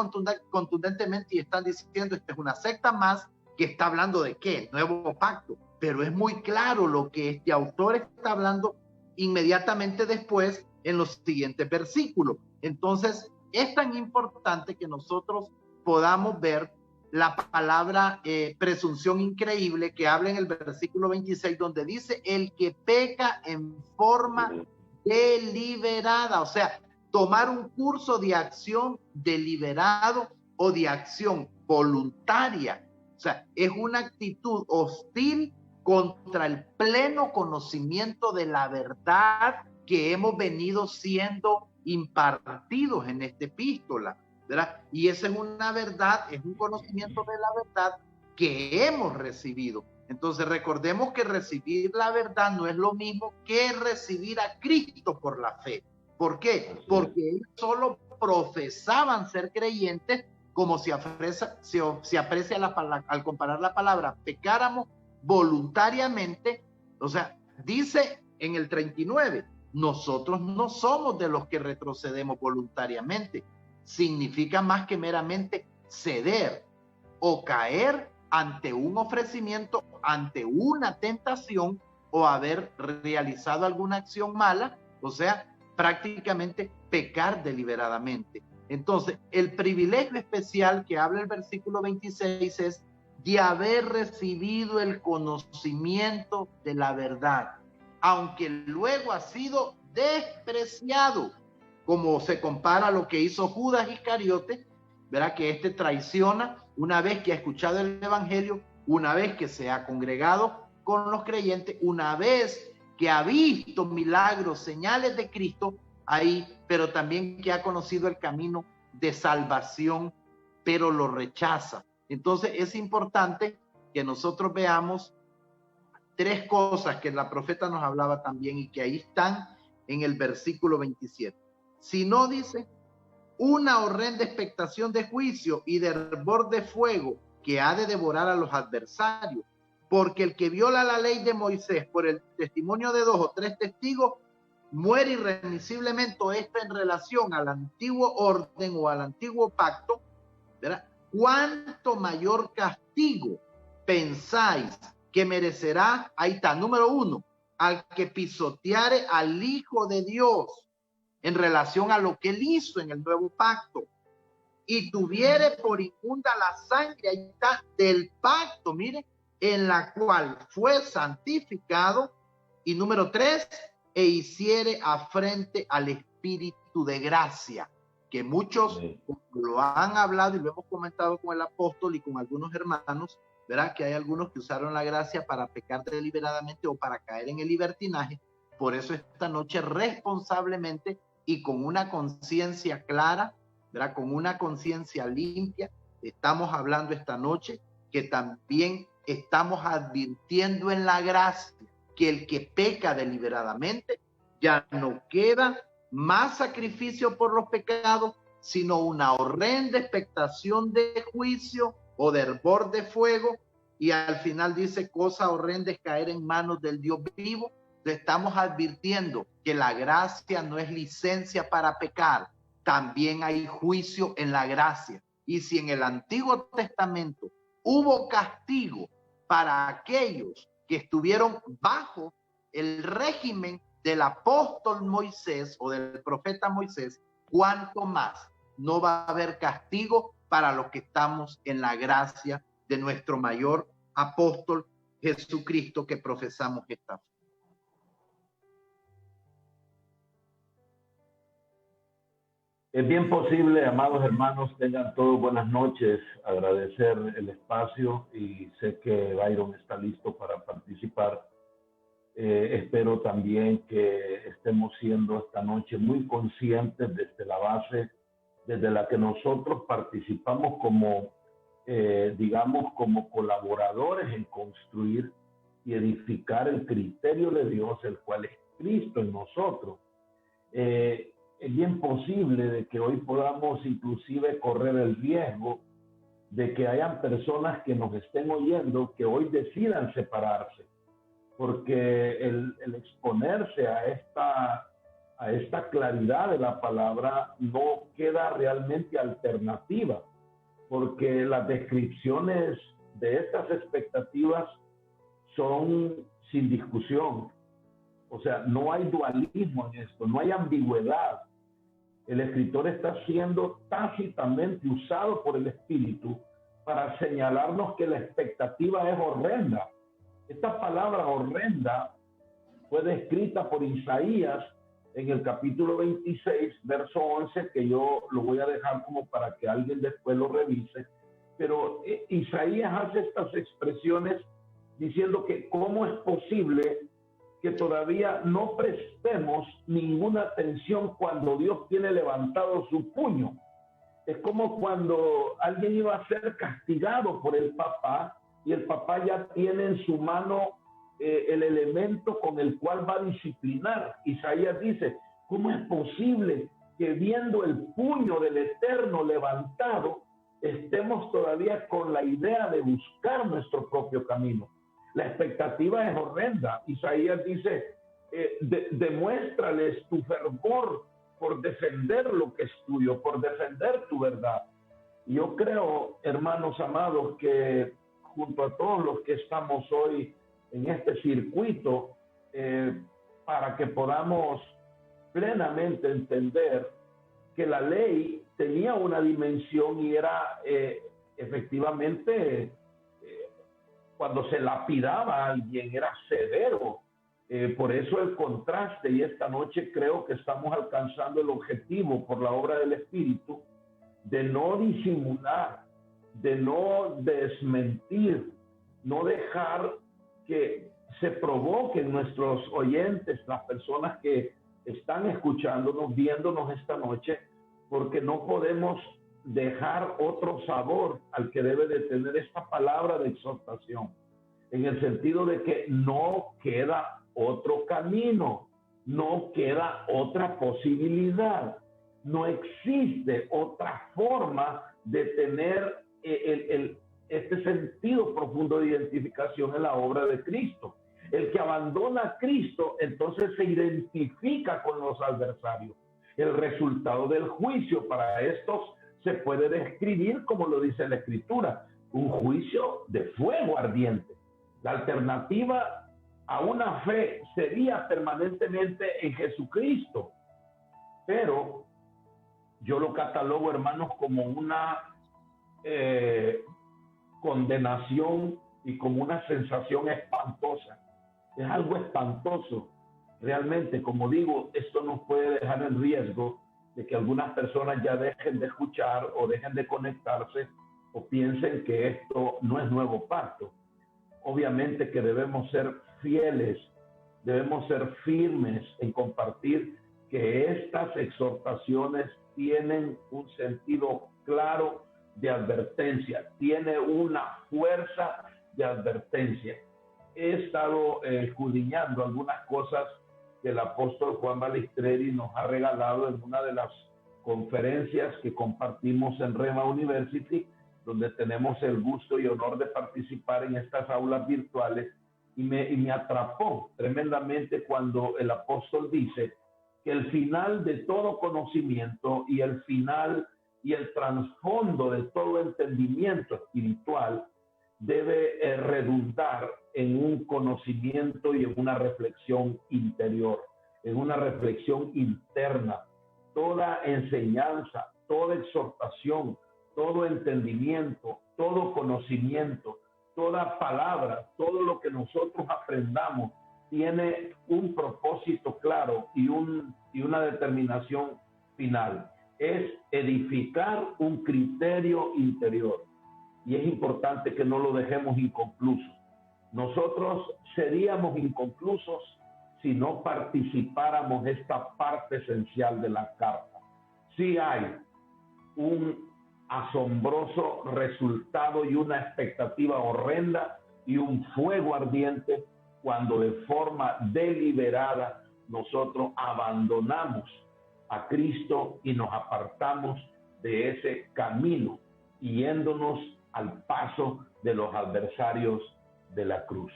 contundentemente y están diciendo: esta es una secta más que está hablando de ¿qué? Nuevo pacto. Pero es muy claro lo que este autor está hablando inmediatamente después en los siguientes versículos. Entonces es tan importante que nosotros podamos ver la palabra presunción increíble que habla en el versículo 26, donde dice: el que peca en forma deliberada. O sea, tomar un curso de acción deliberado o de acción voluntaria. O sea, es una actitud hostil contra el pleno conocimiento de la verdad que hemos venido siendo impartidos en esta epístola, ¿verdad? Y esa es una verdad, es un conocimiento de la verdad que hemos recibido. Entonces recordemos que recibir la verdad no es lo mismo que recibir a Cristo por la fe. ¿Por qué? Porque ellos solo profesaban ser creyentes, como se aprecia al comparar la palabra pecáramos voluntariamente. O sea, dice en el 39, nosotros no somos de los que retrocedemos voluntariamente. Significa más que meramente ceder o caer ante un ofrecimiento, ante una tentación, o haber realizado alguna acción mala, o sea, prácticamente pecar deliberadamente. Entonces, el privilegio especial que habla el versículo 26 es de haber recibido el conocimiento de la verdad, aunque luego ha sido despreciado, como se compara a lo que hizo Judas Iscariote, ¿verdad? Que este traiciona una vez que ha escuchado el evangelio, una vez que se ha congregado con los creyentes, una vez que ha visto milagros, señales de Cristo ahí, pero también que ha conocido el camino de salvación, pero lo rechaza. Entonces es importante que nosotros veamos tres cosas que la profeta nos hablaba también y que ahí están en el versículo 27. Si no, dice, una horrenda expectación de juicio y de hervor de fuego que ha de devorar a los adversarios, porque el que viola la ley de Moisés por el testimonio de 2 o 3 testigos muere irremisiblemente. Esto en relación al antiguo orden o al antiguo pacto, ¿verdad? ¿Cuánto mayor castigo pensáis que merecerá? Ahí está, número 1, al que pisoteare al Hijo de Dios en relación a lo que él hizo en el nuevo pacto y tuviere por inmunda la sangre, ahí está, del pacto, mire, en la cual fue santificado. Y número 3, e hiciere afrente al Espíritu de gracia, que muchos lo han hablado y lo hemos comentado con el apóstol y con algunos hermanos, ¿verdad? Que hay algunos que usaron la gracia para pecar deliberadamente o para caer en el libertinaje. Por eso esta noche responsablemente y con una conciencia clara, ¿verdad? Con una conciencia limpia, estamos hablando esta noche que también estamos advirtiendo en la gracia que el que peca deliberadamente ya no queda más sacrificio por los pecados, sino una horrenda expectación de juicio o de hervor de fuego, y al final dice: cosa horrenda es caer en manos del Dios vivo. Le estamos advirtiendo que la gracia no es licencia para pecar, también hay juicio en la gracia. Y si en el Antiguo Testamento hubo castigo para aquellos que estuvieron bajo el régimen del apóstol Moisés o del profeta Moisés, ¿cuánto más no va a haber castigo para los que estamos en la gracia de nuestro mayor apóstol Jesucristo, que profesamos esta fe? Es bien posible, amados hermanos, tengan todos buenas noches. Agradecer el espacio y sé que Byron está listo para participar. Espero también que estemos siendo esta noche muy conscientes desde la base desde la que nosotros participamos como, digamos, como colaboradores en construir y edificar el criterio de Dios, el cual es Cristo en nosotros. Es bien posible de que hoy podamos inclusive correr el riesgo de que hayan personas que nos estén oyendo que hoy decidan separarse, porque el exponerse a esta claridad de la palabra no queda realmente alternativa, porque las descripciones de estas expectativas son sin discusión. O sea, no hay dualismo en esto, no hay ambigüedad. El escritor está siendo tácitamente usado por el Espíritu para señalarnos que la expectativa es horrenda. Esta palabra horrenda fue descrita por Isaías en el capítulo 26, verso 11, que yo lo voy a dejar como para que alguien después lo revise. Pero Isaías hace estas expresiones diciendo que cómo es posible que todavía no prestemos ninguna atención cuando Dios tiene levantado su puño. Es como cuando alguien iba a ser castigado por el papá y el papá ya tiene en su mano el elemento con el cual va a disciplinar. Isaías dice, ¿cómo es posible que viendo el puño del Eterno levantado, estemos todavía con la idea de buscar nuestro propio camino? La expectativa es horrenda. Isaías dice, demuéstrales tu fervor por defender lo que es tuyo, por defender tu verdad. Yo creo, hermanos amados, que junto a todos los que estamos hoy en este circuito, para que podamos plenamente entender que la ley tenía una dimensión y era efectivamente cuando se lapidaba a alguien era severo. Por eso el contraste, y esta noche creo que estamos alcanzando el objetivo por la obra del Espíritu, de no disimular, de no desmentir, no dejar que se provoquen nuestros oyentes, las personas que están escuchándonos, viéndonos esta noche, porque no podemos dejar otro sabor al que debe de tener esta palabra de exhortación, en el sentido de que no queda otro camino, no queda otra posibilidad, no existe otra forma de tener este sentido profundo de identificación en la obra de Cristo. El que abandona a Cristo, entonces se identifica con los adversarios. El resultado del juicio para estos se puede describir como lo dice la Escritura, un juicio de fuego ardiente. La alternativa a una fe sería permanentemente en Jesucristo, pero yo lo catalogo, hermanos, como una condenación y como una sensación espantosa. Es algo espantoso. Realmente, como digo, esto nos puede dejar en riesgo de que algunas personas ya dejen de escuchar o dejen de conectarse o piensen que esto no es nuevo pacto. Obviamente que debemos ser fieles, debemos ser firmes en compartir que estas exhortaciones tienen un sentido claro de advertencia, tiene una fuerza de advertencia. He estado escudriñando algunas cosas que el apóstol Juan Balistreri nos ha regalado en una de las conferencias que compartimos en Rema University, donde tenemos el gusto y honor de participar en estas aulas virtuales, y me atrapó tremendamente cuando el apóstol dice que el final de todo conocimiento y el final y el trasfondo de todo entendimiento espiritual debe redundar en un conocimiento y en una reflexión interior, en una reflexión interna. Toda enseñanza, toda exhortación, todo entendimiento, todo conocimiento, toda palabra, todo lo que nosotros aprendamos tiene un propósito claro y una determinación final. Es edificar un criterio interior. Y es importante que no lo dejemos inconcluso. Nosotros seríamos inconclusos si no participáramos esta parte esencial de la carta. Sí hay un asombroso resultado y una expectativa horrenda y un fuego ardiente cuando de forma deliberada nosotros abandonamos a Cristo y nos apartamos de ese camino, yéndonos al paso de los adversarios de la cruz.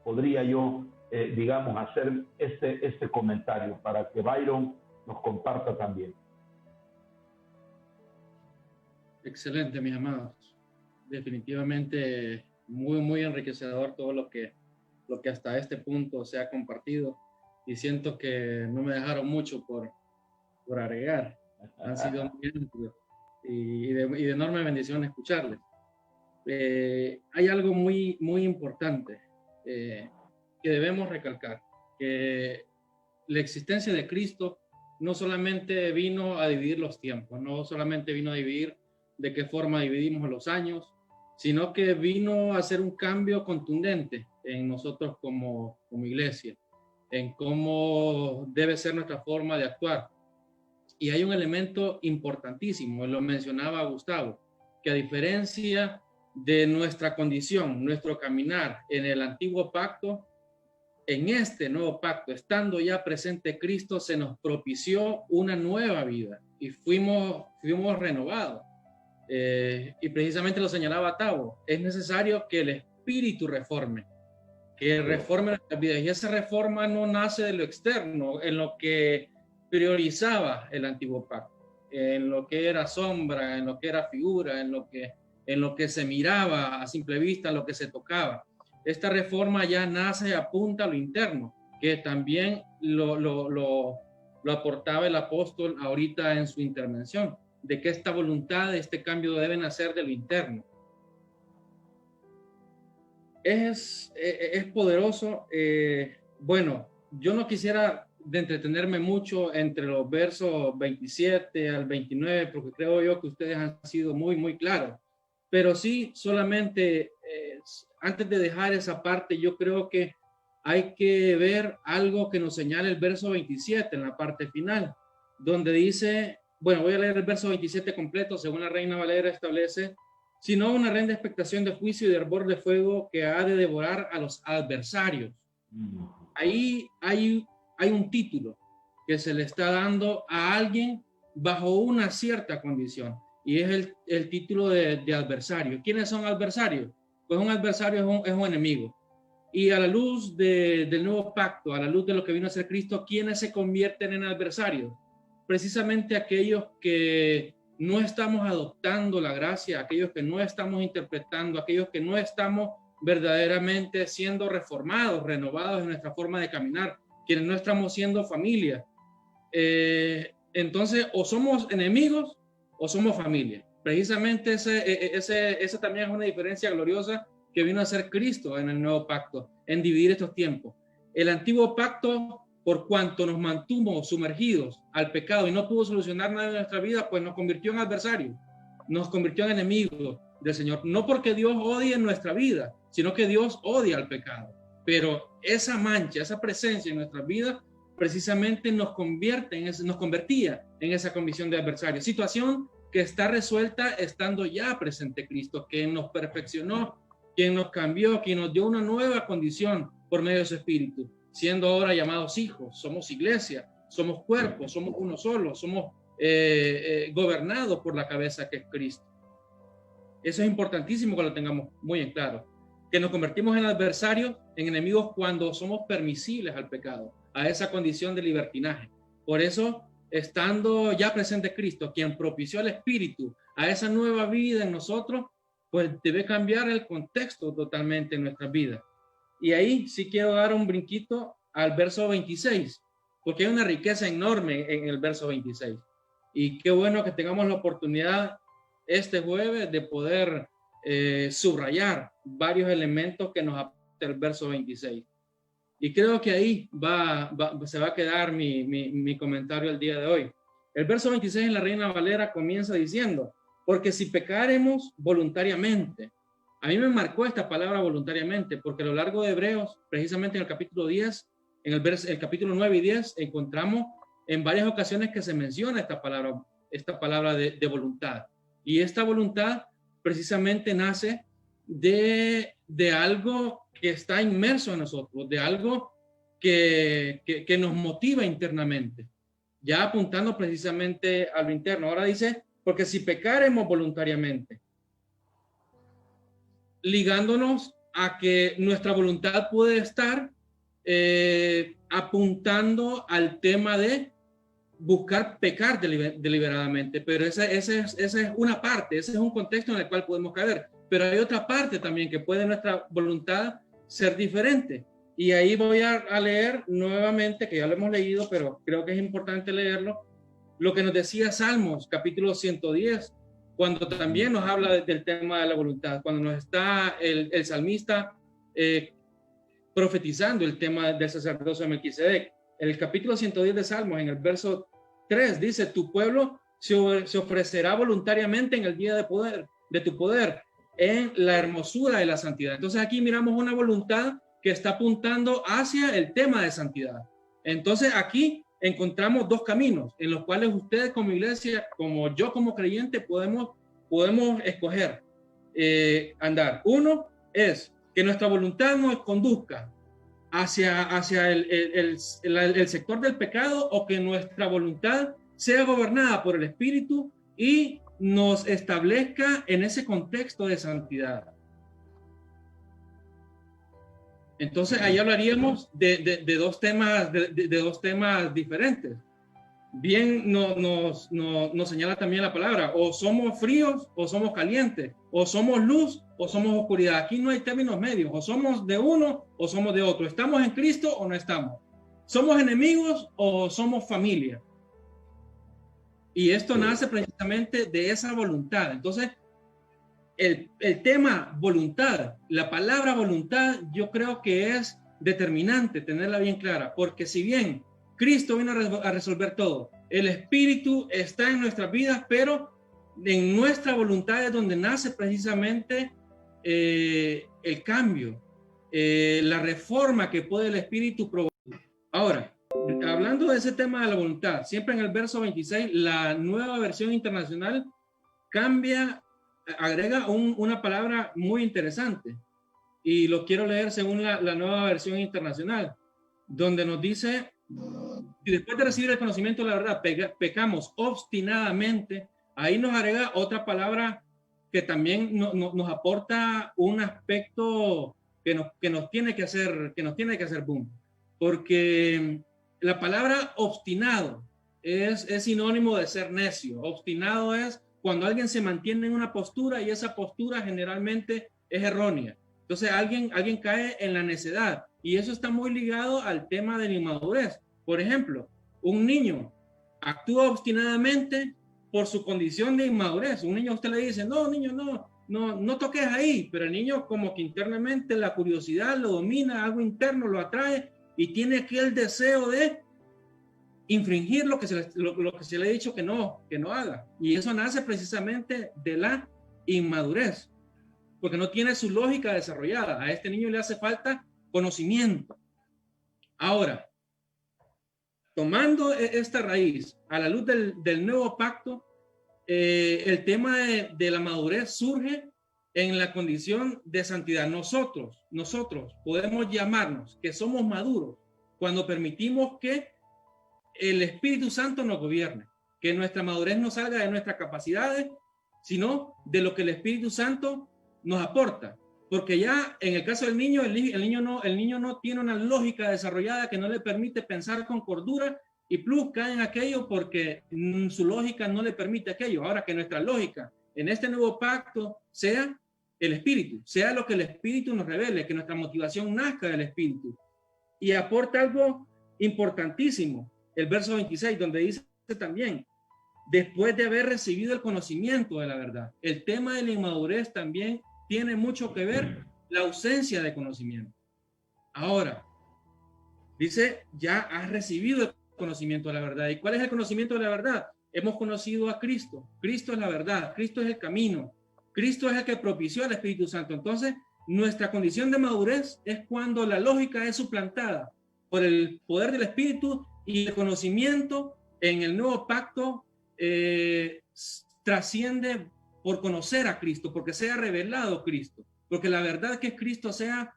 Podría yo, digamos, hacer este comentario para que Byron nos comparta también. Excelente, mis amados. Definitivamente muy, muy enriquecedor todo lo que hasta este punto se ha compartido, y siento que no me dejaron mucho por agregar. Han sido muy amplios y de enorme bendición escucharles. Hay algo muy, muy importante que debemos recalcar, que la existencia de Cristo no solamente vino a dividir los tiempos, no solamente vino a dividir de qué forma dividimos los años, sino que vino a hacer un cambio contundente en nosotros como iglesia, en cómo debe ser nuestra forma de actuar. Y hay un elemento importantísimo, lo mencionaba Gustavo, que a diferencia de nuestra condición, nuestro caminar en el antiguo pacto, en este nuevo pacto, estando ya presente Cristo, se nos propició una nueva vida y fuimos renovados. Y precisamente lo señalaba Tavo, es necesario que el Espíritu reforme, que reforme nuestras vidas. Y esa reforma no nace de lo externo, en lo que priorizaba el antiguo pacto, en lo que era sombra, en lo que era figura, en lo que se miraba a simple vista, en lo que se tocaba. Esta reforma ya nace y apunta a lo interno, que también lo aportaba el apóstol ahorita en su intervención, de que esta voluntad, este cambio debe nacer de lo interno. Es poderoso. Bueno, yo no quisiera de entretenerme mucho entre los versos 27 al 29, porque creo yo que ustedes han sido muy, muy claros. Pero sí, solamente antes de dejar esa parte, yo creo que hay que ver algo que nos señala el verso 27 en la parte final, donde dice, bueno, voy a leer el verso 27 completo, según la Reina Valera establece, sino una horrenda expectación de juicio y de hervor de fuego que ha de devorar a los adversarios. Ahí hay un título que se le está dando a alguien bajo una cierta condición, y es el título de adversario. ¿Quiénes son adversarios? Pues un adversario es un enemigo. Y a la luz del nuevo pacto, a la luz de lo que vino a ser Cristo, ¿quiénes se convierten en adversarios? Precisamente aquellos que no estamos adoptando la gracia, aquellos que no estamos interpretando, aquellos que no estamos verdaderamente siendo reformados, renovados en nuestra forma de caminar, quienes no estamos siendo familia. Entonces, o somos enemigos o somos familia. Precisamente esa también es una diferencia gloriosa que vino a ser Cristo en el nuevo pacto, en dividir estos tiempos. El antiguo pacto, por cuanto nos mantuvo sumergidos al pecado y no pudo solucionar nada en nuestra vida, pues nos convirtió en adversarios, nos convirtió en enemigos del Señor. No porque Dios odie en nuestra vida, sino que Dios odia al pecado. Pero esa mancha, esa presencia en nuestras vidas, precisamente nos convertía en esa condición de adversario. Situación que está resuelta estando ya presente Cristo, que nos perfeccionó, quien nos cambió, quien nos dio una nueva condición por medio de su Espíritu, siendo ahora llamados hijos. Somos iglesia, somos cuerpo, somos uno solo, somos gobernados por la cabeza que es Cristo. Eso es importantísimo que lo tengamos muy en claro, que nos convertimos en adversarios, en enemigos, cuando somos permisibles al pecado, a esa condición de libertinaje. Por eso, estando ya presente Cristo, quien propició al Espíritu a esa nueva vida en nosotros, pues debe cambiar el contexto totalmente en nuestras vidas. Y ahí sí quiero dar un brinquito al verso 26, porque hay una riqueza enorme en el verso 26. Y qué bueno que tengamos la oportunidad este jueves de poder subrayar varios elementos que nos aporta el verso 26. Y creo que ahí se va a quedar mi comentario el día de hoy. El verso 26 en la Reina Valera comienza diciendo, porque si pecaremos voluntariamente. A mí me marcó esta palabra voluntariamente, porque a lo largo de Hebreos, precisamente en el capítulo 10, en el capítulo 9 y 10, encontramos en varias ocasiones que se menciona esta palabra de voluntad. Y esta voluntad precisamente nace de algo que está inmerso en nosotros, de algo que nos motiva internamente, ya apuntando precisamente a lo interno. Ahora dice, porque si pecaremos voluntariamente, ligándonos a que nuestra voluntad puede estar apuntando al tema de buscar pecar deliberadamente, pero esa es una parte, ese es un contexto en el cual podemos caer, pero hay otra parte también que puede nuestra voluntad ser diferente. Y ahí voy a leer nuevamente, que ya lo hemos leído, pero creo que es importante leerlo, lo que nos decía Salmos, capítulo 110, cuando también nos habla del tema de la voluntad, cuando nos está el salmista profetizando el tema del sacerdocio de Melquisedec. El capítulo 110 de Salmos, en el verso 3, dice, tu pueblo se ofrecerá voluntariamente en el día de tu poder, en la hermosura de la santidad. Entonces aquí miramos una voluntad que está apuntando hacia el tema de santidad. Entonces aquí encontramos dos caminos en los cuales ustedes como iglesia, como yo como creyente, podemos escoger andar. Uno es que nuestra voluntad nos conduzca hacia el sector del pecado, o que nuestra voluntad sea gobernada por el Espíritu y nos establezca en ese contexto de santidad. Entonces ahí hablaríamos de dos temas, de dos temas diferentes. Bien nos señala también la palabra, o somos fríos o somos calientes, o somos luz o somos oscuridad. Aquí no hay términos medios, o somos de uno o somos de otro, estamos en Cristo o no estamos, somos enemigos o somos familia. Y esto nace precisamente de esa voluntad. Entonces el tema voluntad, la palabra voluntad, yo creo que es determinante tenerla bien clara, porque si bien Cristo vino a resolver todo, el Espíritu está en nuestras vidas, pero en nuestra voluntad es donde nace precisamente el cambio, la reforma que puede el Espíritu provocar. Ahora, hablando de ese tema de la voluntad, siempre en el verso 26, la Nueva Versión Internacional agrega una palabra muy interesante, y lo quiero leer según la Nueva Versión Internacional, donde nos dice, y después de recibir el conocimiento de la verdad, pecamos obstinadamente. Ahí nos agrega otra palabra que también nos aporta un aspecto que nos tiene que hacer boom, porque la palabra obstinado es sinónimo de ser necio. Obstinado es cuando alguien se mantiene en una postura y esa postura generalmente es errónea. Entonces alguien cae en la necedad, y eso está muy ligado al tema de la inmadurez. Por ejemplo, un niño actúa obstinadamente por su condición de inmadurez. Un niño, usted le dice, no, niño, no toques ahí, pero el niño como que internamente la curiosidad lo domina, algo interno lo atrae y tiene aquel deseo de infringir lo que se le ha dicho que no haga. Y eso nace precisamente de la inmadurez, porque no tiene su lógica desarrollada. A este niño le hace falta conocimiento. Ahora, tomando esta raíz a la luz del nuevo pacto, el tema de la madurez surge en la condición de santidad. Nosotros podemos llamarnos que somos maduros cuando permitimos que el Espíritu Santo nos gobierne, que nuestra madurez no salga de nuestras capacidades, sino de lo que el Espíritu Santo nos aporta. Porque ya en el caso del niño, el niño no tiene una lógica desarrollada que no le permite pensar con cordura, y plus cae en aquello porque su lógica no le permite aquello. Ahora, que nuestra lógica en este nuevo pacto sea el Espíritu, sea lo que el Espíritu nos revele, que nuestra motivación nazca del Espíritu. Y aporta algo importantísimo, el verso 26, donde dice también, después de haber recibido el conocimiento de la verdad. El tema de la inmadurez también tiene mucho que ver la ausencia de conocimiento. Ahora, dice, ya has recibido el conocimiento de la verdad. ¿Y cuál es el conocimiento de la verdad? Hemos conocido a Cristo. Cristo es la verdad. Cristo es el camino. Cristo es el que propició al Espíritu Santo. Entonces, nuestra condición de madurez es cuando la lógica es suplantada por el poder del Espíritu, y el conocimiento en el nuevo pacto trasciende por conocer a Cristo, porque se ha revelado Cristo. porque la verdad que es Cristo sea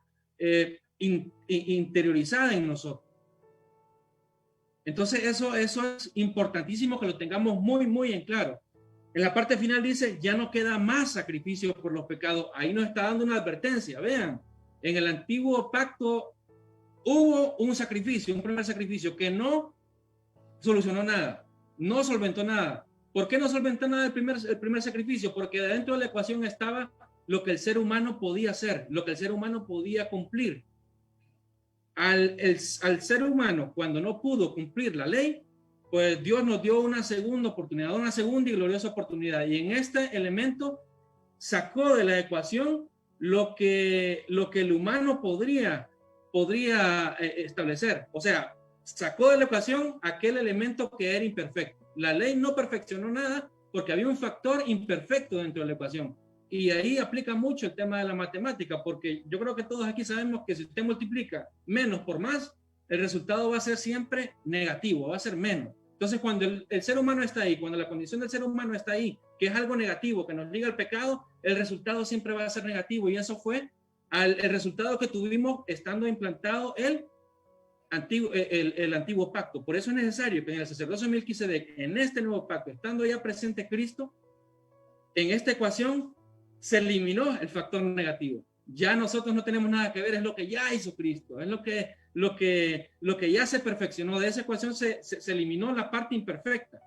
interiorizada en nosotros. Entonces eso es importantísimo que lo tengamos muy, muy en claro. En la parte final dice, ya no queda más sacrificio por los pecados. Ahí nos está dando una advertencia. Vean, en el antiguo pacto hubo un sacrificio, un primer sacrificio que no solucionó nada, no solventó nada. ¿Por qué no solventó nada el primer sacrificio? Porque dentro de la ecuación estaba lo que el ser humano podía hacer, lo que el ser humano podía cumplir. Al ser humano, cuando no pudo cumplir la ley, pues Dios nos dio una segunda oportunidad, una segunda y gloriosa oportunidad. Y en este elemento sacó de la ecuación lo que el humano podría establecer. O sea, sacó de la ecuación aquel elemento que era imperfecto. La ley no perfeccionó nada porque había un factor imperfecto dentro de la ecuación. Y ahí aplica mucho el tema de la matemática, porque yo creo que todos aquí sabemos que si usted multiplica menos por más, el resultado va a ser siempre negativo, va a ser menos. Entonces, cuando el ser humano está ahí, cuando la condición del ser humano está ahí, que es algo negativo, que nos liga al pecado, el resultado siempre va a ser negativo. Y eso fue el resultado que tuvimos estando implantado el antiguo pacto. Por eso es necesario que en el sacerdocio de Melquisedec, en este nuevo pacto, estando ya presente Cristo, en esta ecuación se eliminó el factor negativo. Ya nosotros no tenemos nada que ver, es lo que ya hizo Cristo, es lo que ya se perfeccionó. De esa ecuación se eliminó la parte imperfecta.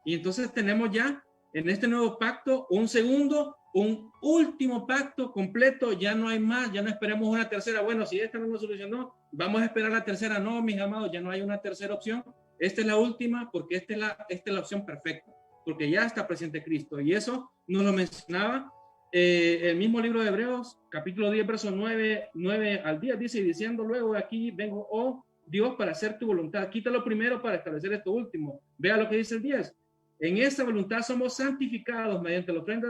Y entonces tenemos ya en este nuevo pacto un último pacto completo. Ya no hay más, ya no esperemos una tercera. Bueno, si esta no nos solucionó, vamos a esperar la tercera. No, mis amados, ya no hay una tercera opción. Esta es la última porque esta es la opción perfecta, porque ya está presente Cristo. Y eso nos lo mencionaba el mismo libro de Hebreos, capítulo 10, versos 9 al 10, dice, y diciendo luego, aquí vengo, oh Dios, para hacer tu voluntad. Quítalo primero para establecer esto último. Vea lo que dice el 10. En esta voluntad somos santificados mediante la ofrenda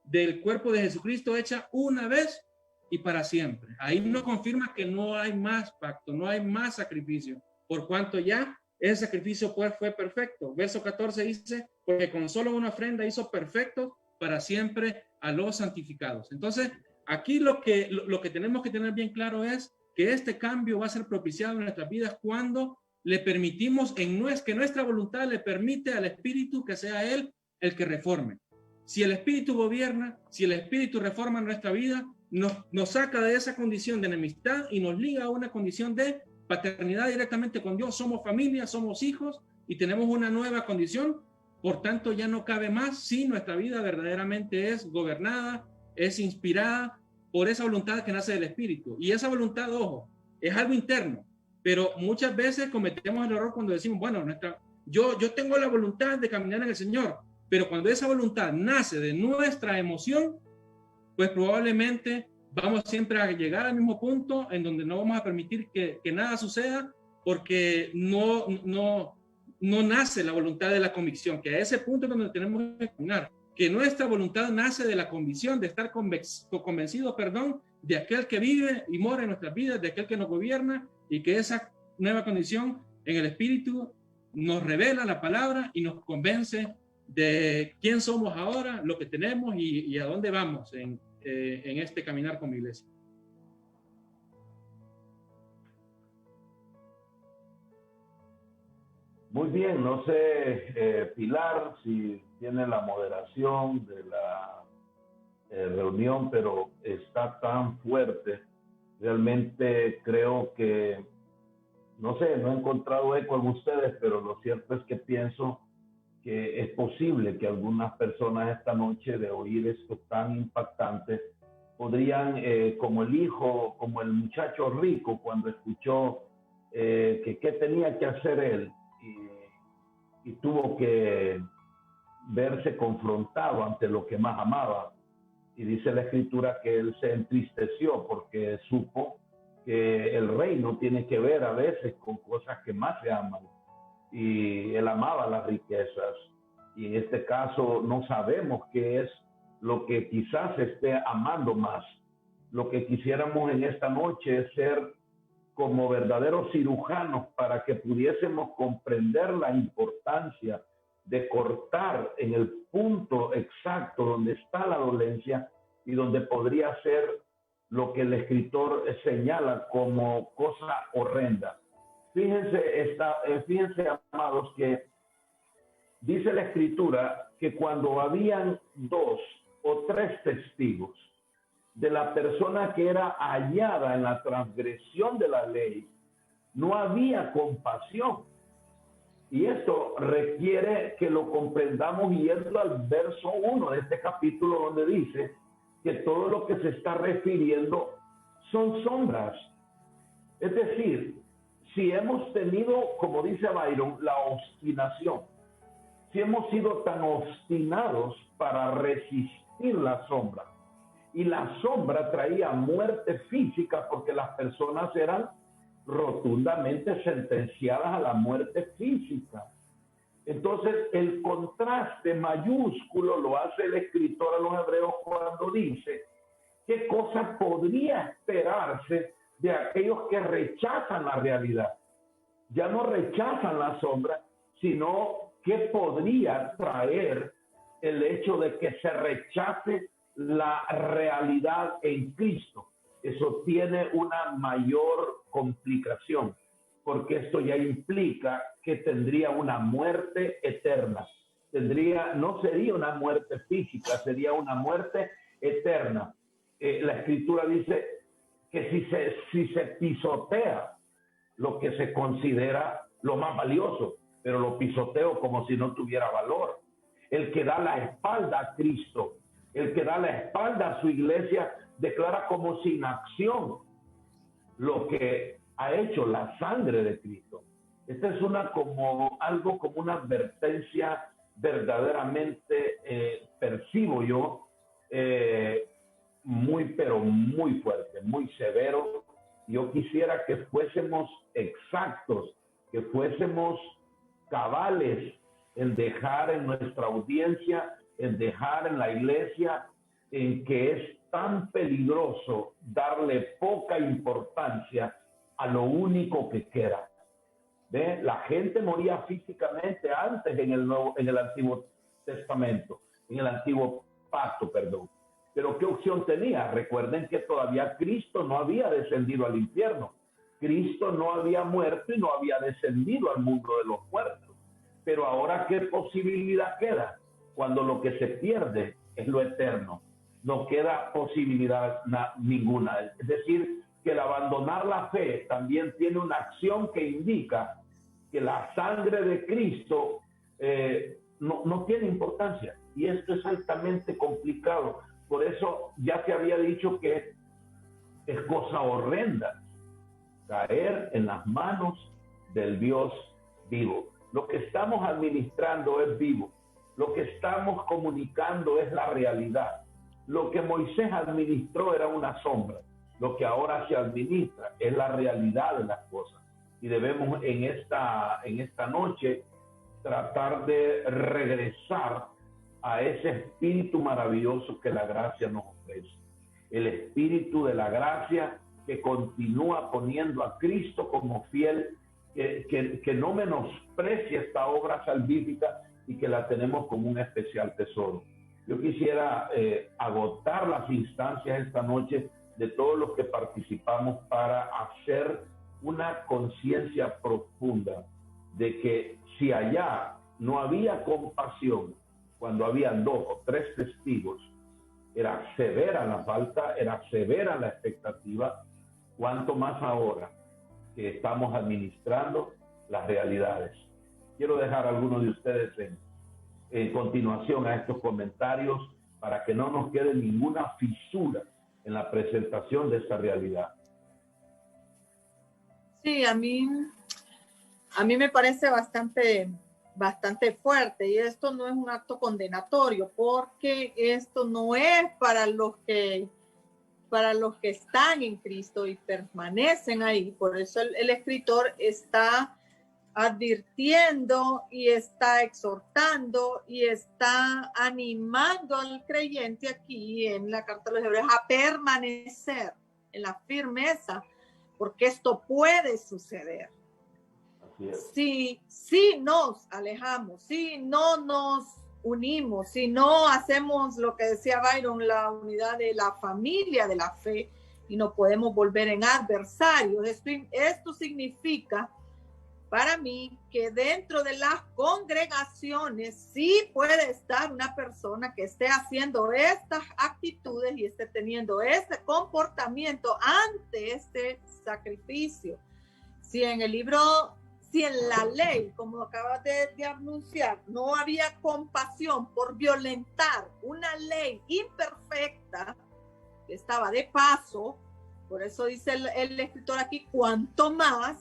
del cuerpo de Jesucristo hecha una vez y para siempre. Ahí nos confirma que no hay más pacto, no hay más sacrificio, por cuanto ya ese sacrificio fue perfecto. Verso 14 dice, porque con solo una ofrenda hizo perfecto para siempre a los santificados. Entonces, aquí lo que tenemos que tener bien claro es que este cambio va a ser propiciado en nuestras vidas cuando le permitimos, que nuestra voluntad le permite al Espíritu que sea Él el que reforme. Si el Espíritu gobierna, si el Espíritu reforma nuestra vida, nos saca de esa condición de enemistad y nos liga a una condición de paternidad directamente con Dios. Somos familia, somos hijos y tenemos una nueva condición. Por tanto, ya no cabe más si nuestra vida verdaderamente es gobernada, es inspirada por esa voluntad que nace del Espíritu. Y esa voluntad, ojo, es algo interno, pero muchas veces cometemos el error cuando decimos, bueno, yo tengo la voluntad de caminar en el Señor, pero cuando esa voluntad nace de nuestra emoción, pues probablemente vamos siempre a llegar al mismo punto en donde no vamos a permitir que nada suceda porque no nace la voluntad de la convicción, que a ese punto es donde tenemos que caminar, que nuestra voluntad nace de la convicción, de estar convencido, de aquel que vive y mora en nuestras vidas, de aquel que nos gobierna, y que esa nueva condición en el Espíritu nos revela la palabra y nos convence de quién somos ahora, lo que tenemos y a dónde vamos en este caminar como iglesia. Muy bien, no sé, Pilar, si tiene la moderación de la reunión, pero está tan fuerte. Realmente creo que, no sé, no he encontrado eco en ustedes, pero lo cierto es que pienso que es posible que algunas personas esta noche, de oír esto tan impactante, podrían, como el hijo, como el muchacho rico cuando escuchó que qué tenía que hacer él, y tuvo que verse confrontado ante lo que más amaba. Y dice la Escritura que él se entristeció porque supo que el reino tiene que ver a veces con cosas que más se aman. Y él amaba las riquezas. Y en este caso no sabemos qué es lo que quizás esté amando más. Lo que quisiéramos en esta noche es ser como verdaderos cirujanos para que pudiésemos comprender la importancia de cortar en el punto exacto donde está la dolencia y donde podría ser lo que el escritor señala como cosa horrenda. Fíjense, amados, que dice la escritura que cuando habían 2 o 3 testigos de la persona que era hallada en la transgresión de la ley, no había compasión. Y esto requiere que lo comprendamos yendo al verso 1 de este capítulo, donde dice que todo lo que se está refiriendo son sombras. Es decir, si hemos tenido, como dice Byron, la obstinación, si hemos sido tan obstinados para resistir la sombra, y la sombra traía muerte física porque las personas eran rotundamente sentenciadas a la muerte física. Entonces, el contraste mayúsculo lo hace el escritor a los hebreos cuando dice qué cosa podría esperarse de aquellos que rechazan la realidad. Ya no rechazan la sombra, sino qué podría traer el hecho de que se rechace la realidad en Cristo. Eso tiene una mayor complicación, porque esto ya implica que tendría una muerte eterna. No sería una muerte física, sería una muerte eterna. La escritura dice que si se pisotea lo que se considera lo más valioso, pero lo pisoteo como si no tuviera valor. El que da la espalda a Cristo, el que da la espalda a su iglesia, declara como sin acción lo que ha hecho la sangre de Cristo. Esta es como una advertencia verdaderamente, percibo yo, pero muy fuerte, muy severo. Yo quisiera que fuésemos exactos, que fuésemos cabales en dejar en nuestra audiencia, en dejar en la iglesia, en que es tan peligroso darle poca importancia a lo único que queda. ¿Ve? La gente moría físicamente antes en el Antiguo Testamento, en el Antiguo Pacto, perdón. Pero ¿qué opción tenía? Recuerden que todavía Cristo no había descendido al infierno. Cristo no había muerto y no había descendido al mundo de los muertos. Pero ahora, ¿qué posibilidad queda? Cuando lo que se pierde es lo eterno. No queda posibilidad ninguna. Es decir, que el abandonar la fe también tiene una acción que indica que la sangre de Cristo no tiene importancia. Y esto es altamente complicado. Por eso ya se había dicho que es cosa horrenda caer en las manos del Dios vivo. Lo que estamos administrando es vivo. Lo que estamos comunicando es la realidad. Lo que Moisés administró era una sombra. Lo que ahora se administra es la realidad de las cosas. Y debemos en esta noche tratar de regresar a ese espíritu maravilloso que la gracia nos ofrece. El espíritu de la gracia que continúa poniendo a Cristo como fiel, que no menosprecia esta obra salvífica y que la tenemos como un especial tesoro. Yo quisiera agotar las instancias esta noche de todos los que participamos para hacer una conciencia profunda de que si allá no había compasión, cuando habían 2 o 3 testigos, era severa la falta, era severa la expectativa, cuanto más ahora que estamos administrando las realidades. Quiero dejar a algunos de ustedes en continuación a estos comentarios para que no nos quede ninguna fisura en la presentación de esta realidad. Sí, a mí me parece bastante fuerte, y esto no es un acto condenatorio, porque esto no es para los que están en Cristo y permanecen ahí. Por eso el escritor está advirtiendo y está exhortando y está animando al creyente aquí en la carta de los Hebreos a permanecer en la firmeza, porque esto puede suceder. Si nos alejamos, si no nos unimos, si no hacemos lo que decía Byron, la unidad de la familia de la fe, y nos podemos volver en adversarios. Esto significa para mí que dentro de las congregaciones sí puede estar una persona que esté haciendo estas actitudes y esté teniendo este comportamiento ante este sacrificio. Si en el libro, si en la ley, como acabas de anunciar, no había compasión por violentar una ley imperfecta que estaba de paso, por eso dice el escritor aquí, cuanto más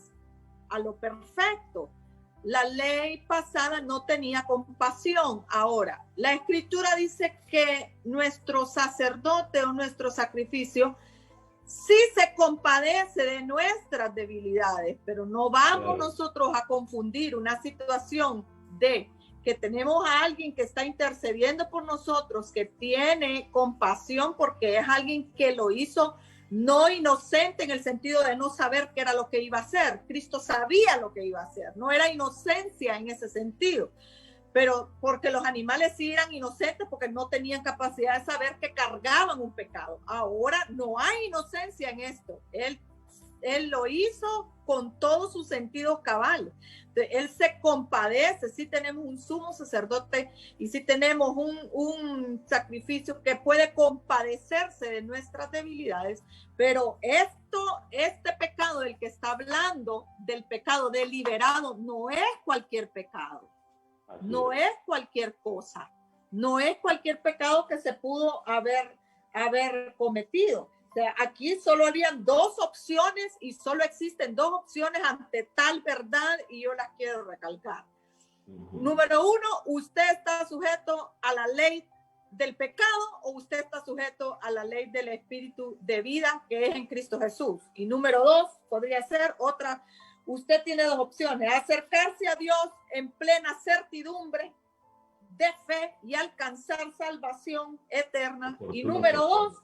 a lo perfecto. La ley pasada no tenía compasión. Ahora, la escritura dice que nuestro sacerdote o nuestro sacrificio sí se compadece de nuestras debilidades, pero no vamos nosotros a confundir una situación de que tenemos a alguien que está intercediendo por nosotros, que tiene compasión porque es alguien que lo hizo no inocente en el sentido de no saber qué era lo que iba a hacer. Cristo sabía lo que iba a hacer, no era inocencia en ese sentido, pero porque los animales sí eran inocentes porque no tenían capacidad de saber que cargaban un pecado. Ahora no hay inocencia en esto. Él lo hizo con todos sus sentidos cabales. Él se compadece. Sí tenemos un sumo sacerdote y sí tenemos un sacrificio que puede compadecerse de nuestras debilidades, pero este pecado del que está hablando, del pecado deliberado, no es cualquier pecado. No es cualquier cosa, no es cualquier pecado que se pudo haber cometido. O sea, aquí solo habían dos opciones y solo existen dos opciones ante tal verdad y yo las quiero recalcar. Número uno, usted está sujeto a la ley del pecado o usted está sujeto a la ley del espíritu de vida que es en Cristo Jesús. Y número dos, podría ser otra. Usted tiene dos opciones: acercarse a Dios en plena certidumbre de fe y alcanzar salvación eterna. Y número dos,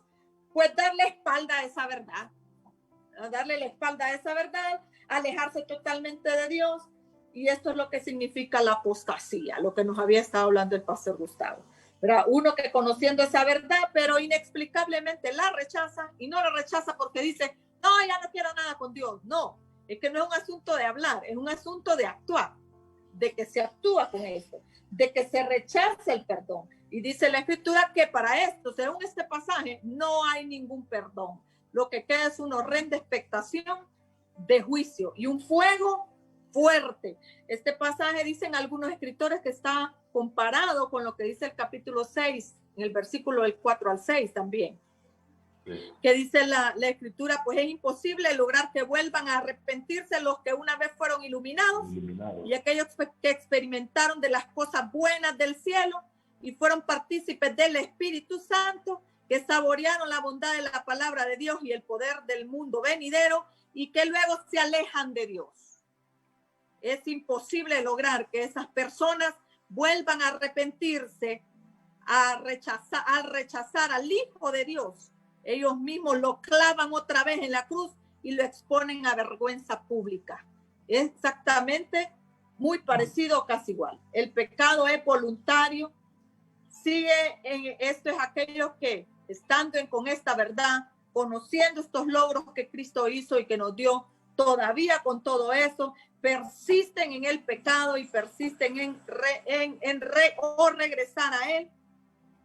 pues darle espalda a esa verdad. Darle la espalda a esa verdad, alejarse totalmente de Dios. Y esto es lo que significa la apostasía, lo que nos había estado hablando el pastor Gustavo. ¿Verdad? Uno que conociendo esa verdad, pero inexplicablemente la rechaza, y no la rechaza porque dice, no, ya no quiero nada con Dios. No. Es que no es un asunto de hablar, es un asunto de actuar, de que se actúa con esto, de que se rechaza el perdón. Y dice la escritura que para esto, según este pasaje, no hay ningún perdón. Lo que queda es una horrenda expectación de juicio y un fuego fuerte. Este pasaje, dicen algunos escritores, que está comparado con lo que dice el capítulo 6, en el versículo del 4 al 6 también. Que dice la escritura, pues es imposible lograr que vuelvan a arrepentirse los que una vez fueron iluminados y aquellos que experimentaron de las cosas buenas del cielo y fueron partícipes del Espíritu Santo, que saborearon la bondad de la palabra de Dios y el poder del mundo venidero y que luego se alejan de Dios. Es imposible lograr que esas personas vuelvan a arrepentirse, al rechazar al Hijo de Dios. Ellos mismos lo clavan otra vez en la cruz y lo exponen a vergüenza pública. Es exactamente muy parecido, casi igual. El pecado es voluntario. Esto es aquellos que, estando con esta verdad, conociendo estos logros que Cristo hizo y que nos dio, todavía con todo eso, persisten en el pecado y persisten en regresar a él.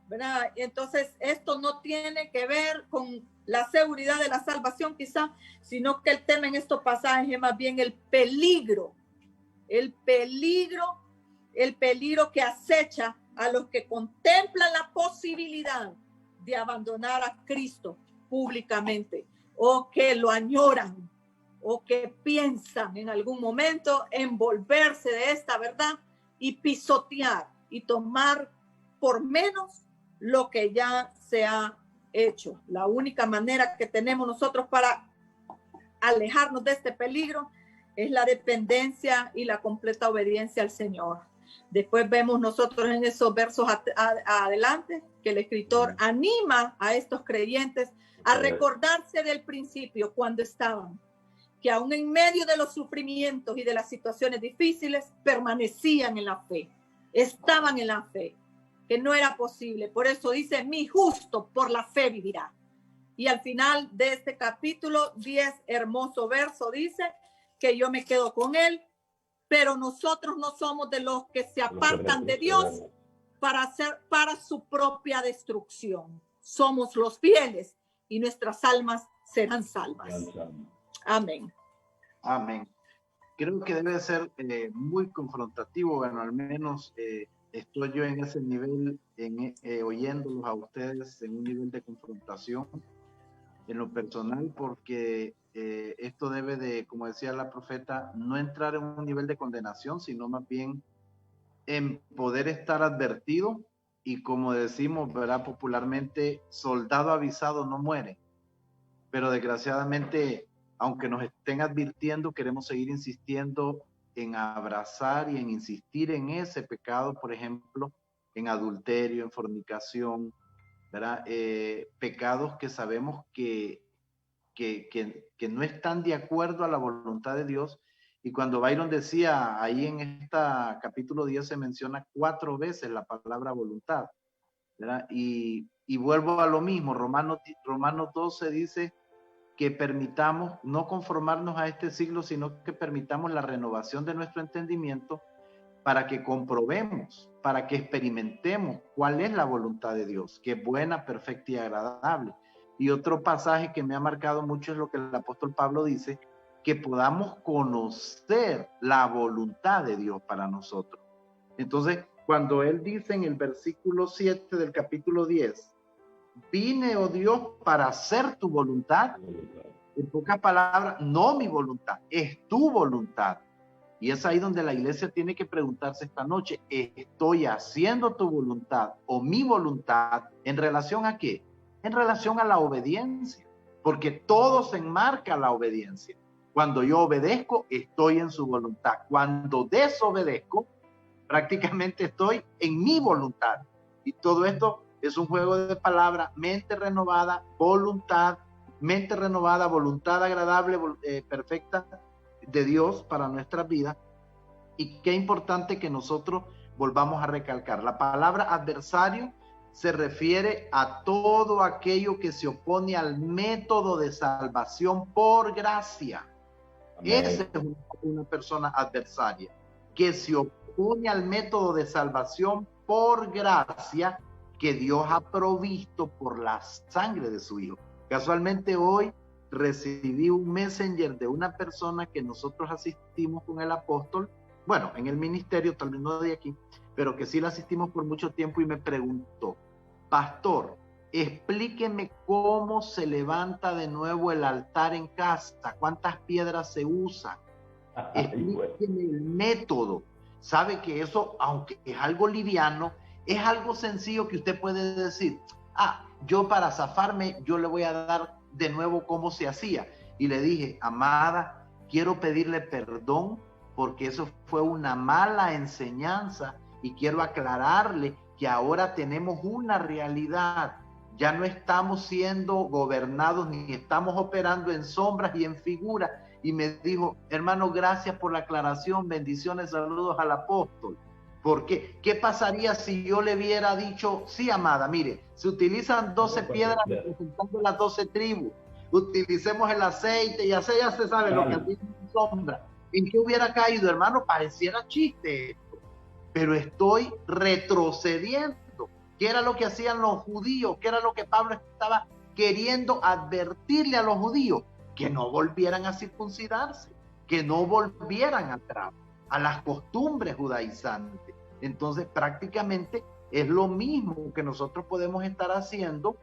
¿Verdad? Entonces, esto no tiene que ver con la seguridad de la salvación quizá, sino que el tema en estos pasajes es más bien el peligro que acecha a los que contemplan la posibilidad de abandonar a Cristo públicamente, o que lo añoran, o que piensan en algún momento envolverse de esta verdad y pisotear y tomar por menos lo que ya se ha hecho. La única manera que tenemos nosotros para alejarnos de este peligro es la dependencia y la completa obediencia al Señor. Después vemos nosotros en esos versos adelante que el escritor anima a estos creyentes a recordarse del principio cuando estaban, que aún en medio de los sufrimientos y de las situaciones difíciles permanecían en la fe, estaban en la fe. que no era posible. Por eso dice, mi justo por la fe vivirá. Y al final de este capítulo 10, hermoso verso, dice que yo me quedo con él, pero nosotros no somos de los que se apartan de Dios para su propia destrucción. Somos los fieles y nuestras almas serán salvas. Amén. Amén. Creo que debe ser muy confrontativo, bueno, al menos estoy yo en ese nivel, oyéndolos a ustedes en un nivel de confrontación en lo personal, porque esto debe de, como decía la profeta, no entrar en un nivel de condenación, sino más bien en poder estar advertido y, como decimos, ¿verdad? Popularmente, soldado avisado no muere, pero desgraciadamente, aunque nos estén advirtiendo, queremos seguir insistiendo en abrazar y en insistir en ese pecado, por ejemplo, en adulterio, en fornicación, ¿verdad? Pecados que sabemos que no están de acuerdo a la voluntad de Dios. Y cuando Byron decía, ahí en este capítulo 10 se menciona 4 veces la palabra voluntad, ¿verdad? Y vuelvo a lo mismo, Romanos 12 dice que permitamos no conformarnos a este siglo, sino que permitamos la renovación de nuestro entendimiento para que comprobemos, para que experimentemos cuál es la voluntad de Dios, que es buena, perfecta y agradable. Y otro pasaje que me ha marcado mucho es lo que el apóstol Pablo dice, que podamos conocer la voluntad de Dios para nosotros. Entonces, cuando él dice en el versículo 7 del capítulo 10, vine, oh Dios, para hacer tu voluntad, en pocas palabras, no mi voluntad, es tu voluntad. Y es ahí donde la iglesia tiene que preguntarse esta noche, ¿estoy haciendo tu voluntad o mi voluntad en relación a qué? En relación a la obediencia, porque todo se enmarca la obediencia. Cuando yo obedezco, estoy en su voluntad. Cuando desobedezco, prácticamente estoy en mi voluntad. Y todo esto es un juego de palabras, mente renovada, voluntad agradable, perfecta de Dios para nuestras vidas. Y qué importante que nosotros volvamos a recalcar. La palabra adversario se refiere a todo aquello que se opone al método de salvación por gracia. Esa es una persona adversaria, que se opone al método de salvación por gracia que Dios ha provisto por la sangre de su Hijo. Casualmente hoy recibí un messenger de una persona que nosotros asistimos con el apóstol, bueno, en el ministerio, tal vez no de aquí, pero que sí la asistimos por mucho tiempo, y me preguntó, pastor, explíqueme cómo se levanta de nuevo el altar en casa, cuántas piedras se usan, explíqueme el método. Sabe que eso, aunque es algo liviano, es algo sencillo que usted puede decir, yo para zafarme, yo le voy a dar de nuevo cómo se hacía. Y le dije, amada, quiero pedirle perdón porque eso fue una mala enseñanza y quiero aclararle que ahora tenemos una realidad. Ya no estamos siendo gobernados ni estamos operando en sombras y en figuras. Y me dijo, hermano, gracias por la aclaración, bendiciones, saludos al apóstol. Porque, ¿qué pasaría si yo le hubiera dicho, sí, amada, mire, se utilizan 12 piedras representando las 12 tribus, utilicemos el aceite, ya se sabe lo que tiene sombra? ¿En qué hubiera caído, hermano? Pareciera chiste esto, pero estoy retrocediendo. ¿Qué era lo que hacían los judíos? ¿Qué era lo que Pablo estaba queriendo advertirle a los judíos? Que no volvieran a circuncidarse, que no volvieran atrás a las costumbres judaizantes. Entonces, prácticamente es lo mismo que nosotros podemos estar haciendo,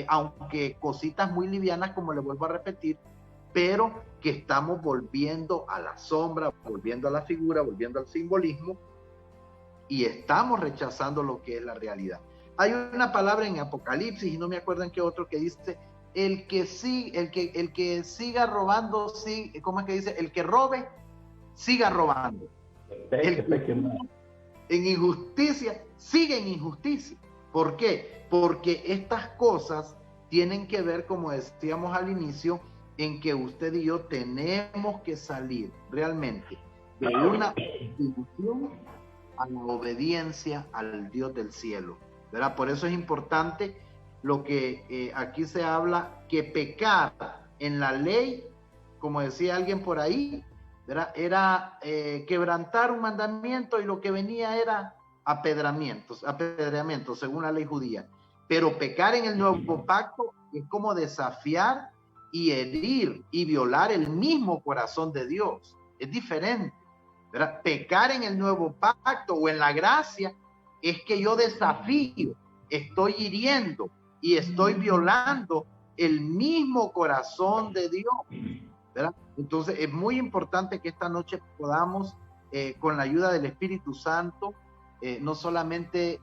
aunque cositas muy livianas, como le vuelvo a repetir, pero que estamos volviendo a la sombra, volviendo a la figura, volviendo al simbolismo, y estamos rechazando lo que es la realidad. Hay una palabra en Apocalipsis, y no me acuerdo en qué otro, que dice, el que siga robando, ¿cómo es que dice? El que robe, siga robando. El que en injusticia, sigue en injusticia. ¿Por qué? Porque estas cosas tienen que ver, como decíamos al inicio, en que usted y yo tenemos que salir realmente de una ilusión a la obediencia al Dios del cielo, ¿verdad? Por eso es importante lo que aquí se habla, que pecar en la ley, como decía alguien por ahí, ¿verdad? Era quebrantar un mandamiento, y lo que venía era apedreamiento según la ley judía. Pero pecar en el nuevo pacto es como desafiar y herir y violar el mismo corazón de Dios. Es diferente, ¿verdad? Pecar en el nuevo pacto o en la gracia es que yo desafío, estoy hiriendo y estoy violando el mismo corazón de Dios, ¿verdad? Entonces es muy importante que esta noche podamos, con la ayuda del Espíritu Santo, no solamente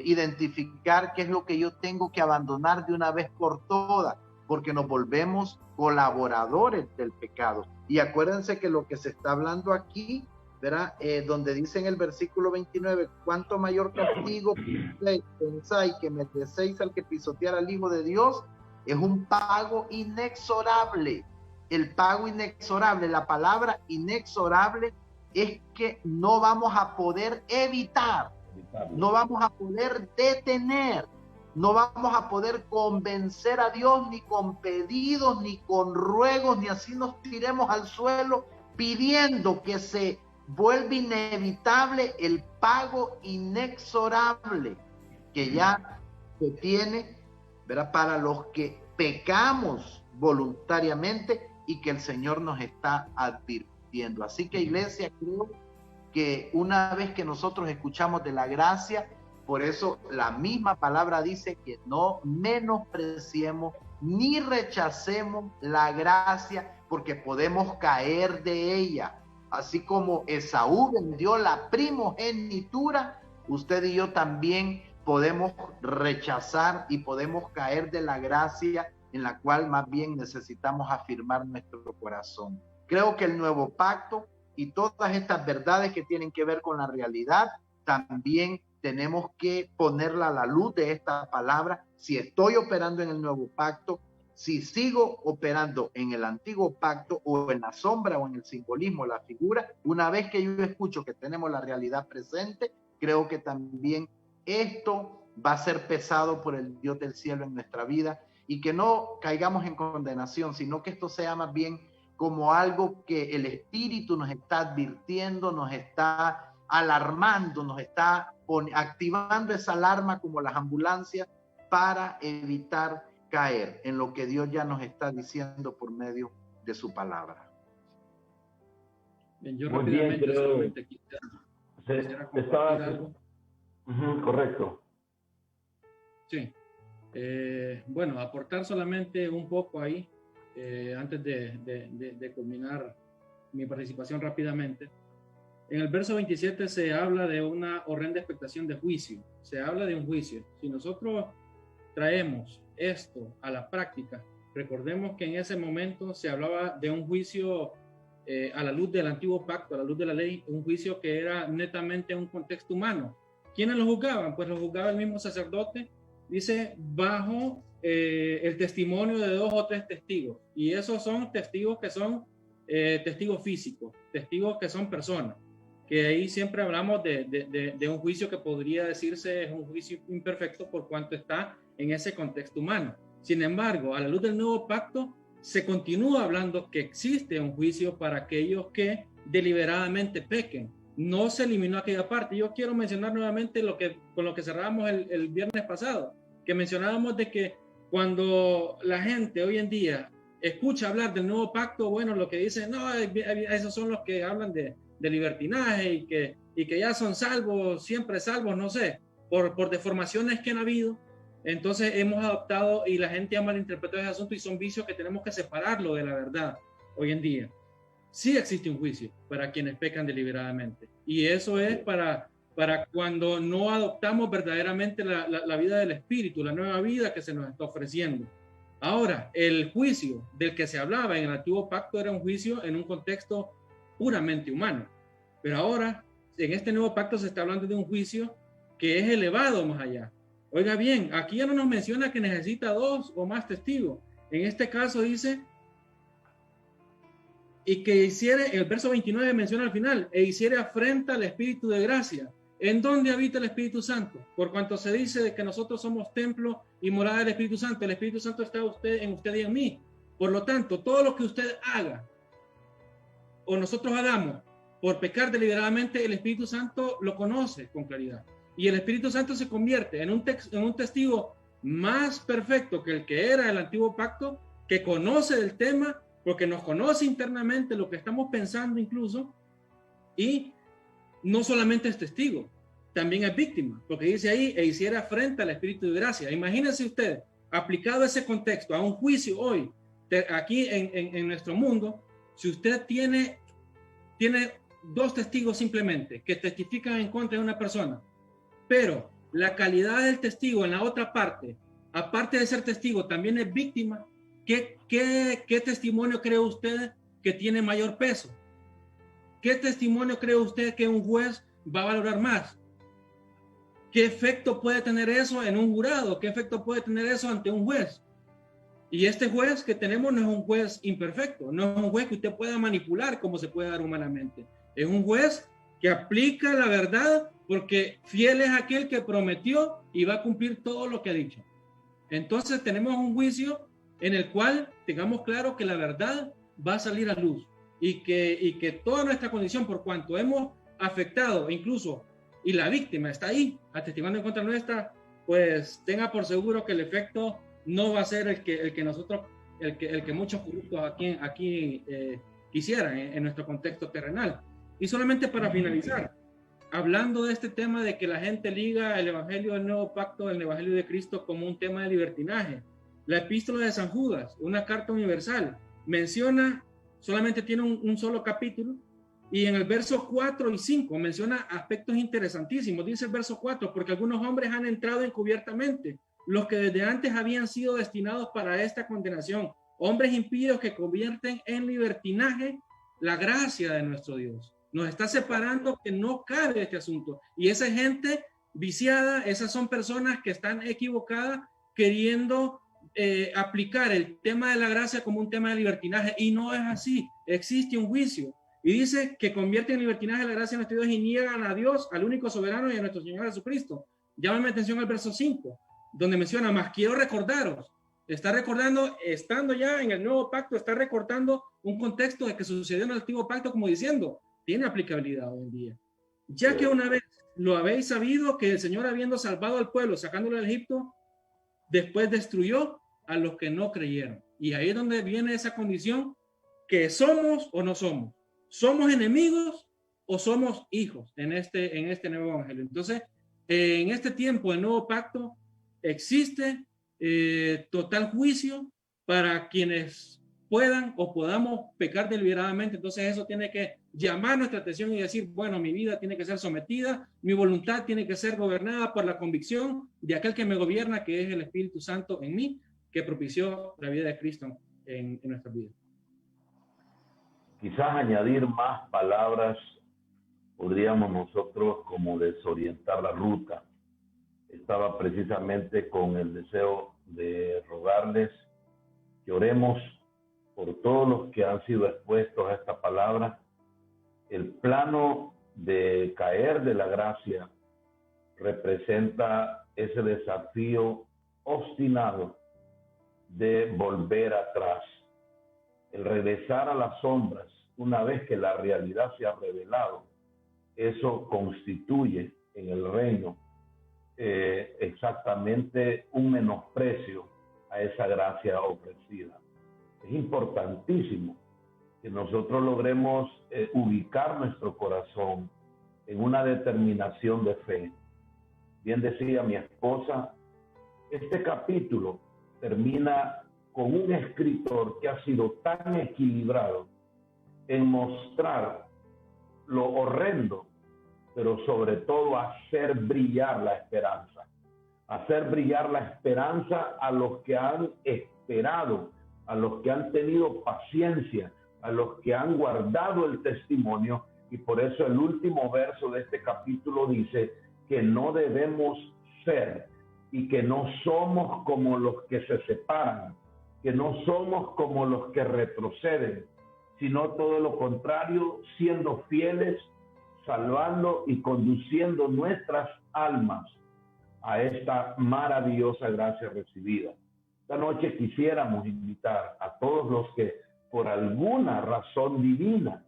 identificar qué es lo que yo tengo que abandonar de una vez por todas, porque nos volvemos colaboradores del pecado. Y acuérdense que lo que se está hablando aquí, ¿verdad? Donde dice en el versículo 29, cuánto mayor castigo pensáis que merecéis al que pisotear al Hijo de Dios, es un pago inexorable. El pago inexorable, la palabra inexorable es que no vamos a poder evitar, no vamos a poder detener, no vamos a poder convencer a Dios ni con pedidos, ni con ruegos, ni así nos tiremos al suelo pidiendo que se vuelva inevitable el pago inexorable que ya se tiene, ¿verdad? Para los que pecamos voluntariamente y que el Señor nos está advirtiendo. Así que, iglesia, creo que una vez que nosotros escuchamos de la gracia, por eso la misma palabra dice que no menospreciemos ni rechacemos la gracia, porque podemos caer de ella. Así como Esaú vendió la primogenitura, usted y yo también podemos rechazar y podemos caer de la gracia, en la cual más bien necesitamos afirmar nuestro corazón. Creo que el nuevo pacto y todas estas verdades que tienen que ver con la realidad, también tenemos que ponerla a la luz de esta palabra. Si estoy operando en el nuevo pacto, si sigo operando en el antiguo pacto, o en la sombra o en el simbolismo, la figura, una vez que yo escucho que tenemos la realidad presente, creo que también esto va a ser pesado por el Dios del cielo en nuestra vida, y que no caigamos en condenación, sino que esto sea más bien como algo que el Espíritu nos está advirtiendo, nos está alarmando, nos está activando esa alarma como las ambulancias, para evitar caer en lo que Dios ya nos está diciendo por medio de su palabra. Bien, yo Muy rápidamente bien, solamente quisiera compartir algo. Correcto. Sí. Bueno, aportar solamente un poco ahí, antes de culminar mi participación rápidamente. En el verso 27 se habla de una horrenda expectación de juicio. Se habla de un juicio. Si nosotros traemos esto a la práctica, recordemos que en ese momento se hablaba de un juicio a la luz del antiguo pacto, a la luz de la ley, un juicio que era netamente un contexto humano. ¿Quiénes lo juzgaban? Pues lo juzgaba el mismo sacerdote, dice, bajo el testimonio de 2 o 3 testigos. Y esos son testigos que son testigos físicos, testigos que son personas. Que ahí siempre hablamos de un juicio que podría decirse es un juicio imperfecto por cuanto está en ese contexto humano. Sin embargo, a la luz del nuevo pacto, se continúa hablando que existe un juicio para aquellos que deliberadamente pequen. No se eliminó aquella parte. Yo quiero mencionar nuevamente con lo que cerramos el viernes pasado, que mencionábamos de que cuando la gente hoy en día escucha hablar del nuevo pacto, bueno, lo que dicen, no, esos son los que hablan de libertinaje y que ya son salvos, siempre salvos, no sé, por deformaciones que han habido. Entonces hemos adoptado y la gente ha malinterpretado ese asunto, y son vicios que tenemos que separarlo de la verdad hoy en día. Sí existe un juicio para quienes pecan deliberadamente, y eso es para cuando no adoptamos verdaderamente la vida del Espíritu, la nueva vida que se nos está ofreciendo. Ahora, el juicio del que se hablaba en el antiguo pacto era un juicio en un contexto puramente humano, pero ahora en este nuevo pacto se está hablando de un juicio que es elevado más allá. Oiga bien, aquí ya no nos menciona que necesita 2 o más testigos. En este caso dice y que hiciere, el verso 29 menciona al final, e hiciere afrenta al Espíritu de gracia. ¿En dónde habita el Espíritu Santo? Por cuanto se dice de que nosotros somos templo y morada del Espíritu Santo, el Espíritu Santo está en usted y en mí. Por lo tanto, todo lo que usted haga o nosotros hagamos por pecar deliberadamente, el Espíritu Santo lo conoce con claridad. Y el Espíritu Santo se convierte en un testigo más perfecto que el que era el antiguo pacto, que conoce del tema, porque nos conoce internamente lo que estamos pensando incluso, y no solamente es testigo, también es víctima, porque dice ahí, e hiciera afrenta al Espíritu de gracia. Imagínense ustedes, aplicado ese contexto a un juicio hoy, aquí en nuestro mundo, si usted tiene 2 testigos simplemente que testifican en contra de una persona, pero la calidad del testigo en la otra parte, aparte de ser testigo, también es víctima, ¿qué testimonio cree usted que tiene mayor peso? ¿Qué testimonio cree usted que un juez va a valorar más? ¿Qué efecto puede tener eso en un jurado? ¿Qué efecto puede tener eso ante un juez? Y este juez que tenemos no es un juez imperfecto, no es un juez que usted pueda manipular como se puede dar humanamente. Es un juez que aplica la verdad porque fiel es aquel que prometió y va a cumplir todo lo que ha dicho. Entonces tenemos un juicio en el cual tengamos claro que la verdad va a salir a luz y que toda nuestra condición, por cuanto hemos afectado incluso, y la víctima está ahí atestiguando en contra nuestra, pues tenga por seguro que el efecto no va a ser el que muchos corruptos aquí quisieran en nuestro contexto terrenal. Y solamente para finalizar, hablando de este tema de que la gente liga el Evangelio del Nuevo Pacto, el Evangelio de Cristo, como un tema de libertinaje. La Epístola de San Judas, una carta universal, menciona, solamente tiene un solo capítulo, y en el verso 4 y 5 menciona aspectos interesantísimos. Dice el verso 4, porque algunos hombres han entrado encubiertamente, los que desde antes habían sido destinados para esta condenación, hombres impíos que convierten en libertinaje la gracia de nuestro Dios. Nos está separando que no cabe este asunto. Y esa gente viciada, esas son personas que están equivocadas queriendo aplicar el tema de la gracia como un tema de libertinaje, y no es así. Existe un juicio. Y dice que convierte en libertinaje la gracia de nuestro Dios y niegan a Dios, al único soberano, y a nuestro Señor Jesucristo. Llámame atención al verso 5, donde menciona, más quiero recordaros. Está recordando, estando ya en el nuevo pacto, está recordando un contexto de que sucedió en el antiguo pacto, como diciendo, tiene aplicabilidad hoy en día. Ya que una vez lo habéis sabido, que el Señor, habiendo salvado al pueblo, sacándolo de Egipto, después destruyó a los que no creyeron. Y ahí es donde viene esa condición, que somos o no somos. ¿Somos enemigos o somos hijos en este nuevo evangelio? Entonces, en este tiempo del nuevo pacto existe total juicio para quienes puedan o podamos pecar deliberadamente. Entonces eso tiene que llamar nuestra atención y decir, bueno, mi vida tiene que ser sometida, mi voluntad tiene que ser gobernada por la convicción de aquel que me gobierna, que es el Espíritu Santo en mí, que propició la vida de Cristo en nuestra vida. Quizás añadir más palabras, podríamos nosotros como desorientar la ruta. Estaba precisamente con el deseo de rogarles que oremos por todos los que han sido expuestos a esta palabra. El plano de caer de la gracia representa ese desafío obstinado de volver atrás, el regresar a las sombras una vez que la realidad se ha revelado. Eso constituye en el reino exactamente un menosprecio a esa gracia ofrecida. Es importantísimo que nosotros logremos ubicar nuestro corazón en una determinación de fe. Bien decía mi esposa, este capítulo termina con un escritor que ha sido tan equilibrado en mostrar lo horrendo, pero sobre todo hacer brillar la esperanza. Hacer brillar la esperanza a los que han esperado, a los que han tenido paciencia, a los que han guardado el testimonio. Y por eso el último verso de este capítulo dice que no debemos ser y que no somos como los que se separan, que no somos como los que retroceden, sino todo lo contrario, siendo fieles, salvando y conduciendo nuestras almas a esta maravillosa gracia recibida. Esta noche quisiéramos invitar a todos los que por alguna razón divina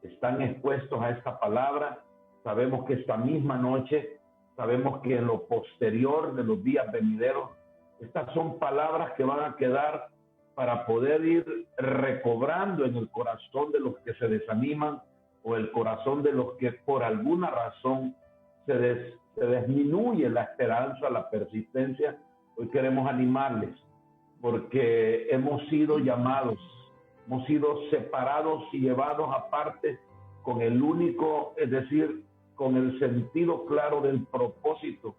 están expuestos a esta palabra. Sabemos que esta misma noche, sabemos que en lo posterior de los días venideros, estas son palabras que van a quedar para poder ir recobrando en el corazón de los que se desaniman o el corazón de los que por alguna razón se disminuye la esperanza, la persistencia. Hoy queremos animarles porque hemos sido llamados, hemos sido separados y llevados aparte con el único, es decir, con el sentido claro del propósito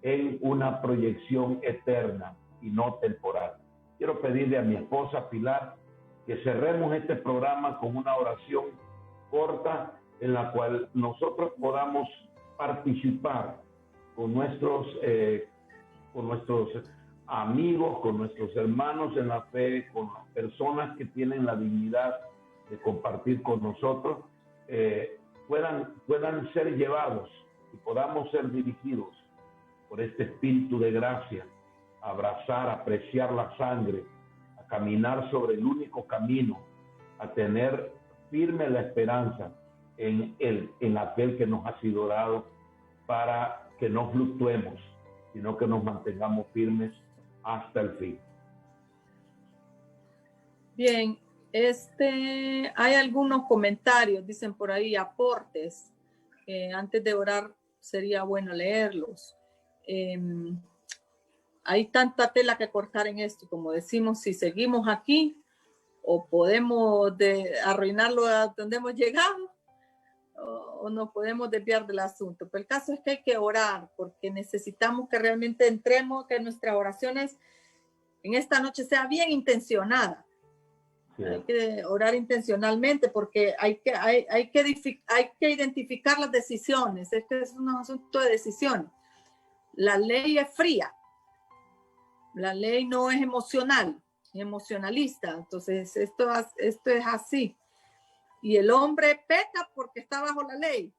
en una proyección eterna y no temporal. Quiero pedirle a mi esposa Pilar que cerremos este programa con una oración corta en la cual nosotros podamos participar con nuestros amigos, con nuestros hermanos en la fe, con las personas que tienen la dignidad de compartir con nosotros, puedan ser llevados y podamos ser dirigidos por este espíritu de gracia, a abrazar, a apreciar la sangre, a caminar sobre el único camino, a tener firme la esperanza en aquel que nos ha sido dado, para que no fluctuemos, sino que nos mantengamos firmes hasta el fin. Bien, hay algunos comentarios, dicen por ahí, aportes. Antes de orar sería bueno leerlos. Hay tanta tela que cortar en esto, como decimos, si seguimos aquí o podemos arruinarlo a donde hemos llegado o nos podemos desviar del asunto. Pero el caso es que hay que orar porque necesitamos que realmente entremos, que nuestras oraciones en esta noche sea bien intencionada. Sí. Hay que orar intencionalmente porque hay que identificar las decisiones. Este es un asunto de decisiones. La ley es fría. La ley no es emocional, ni emocionalista. Entonces, esto es así. Y el hombre peca porque está bajo la ley.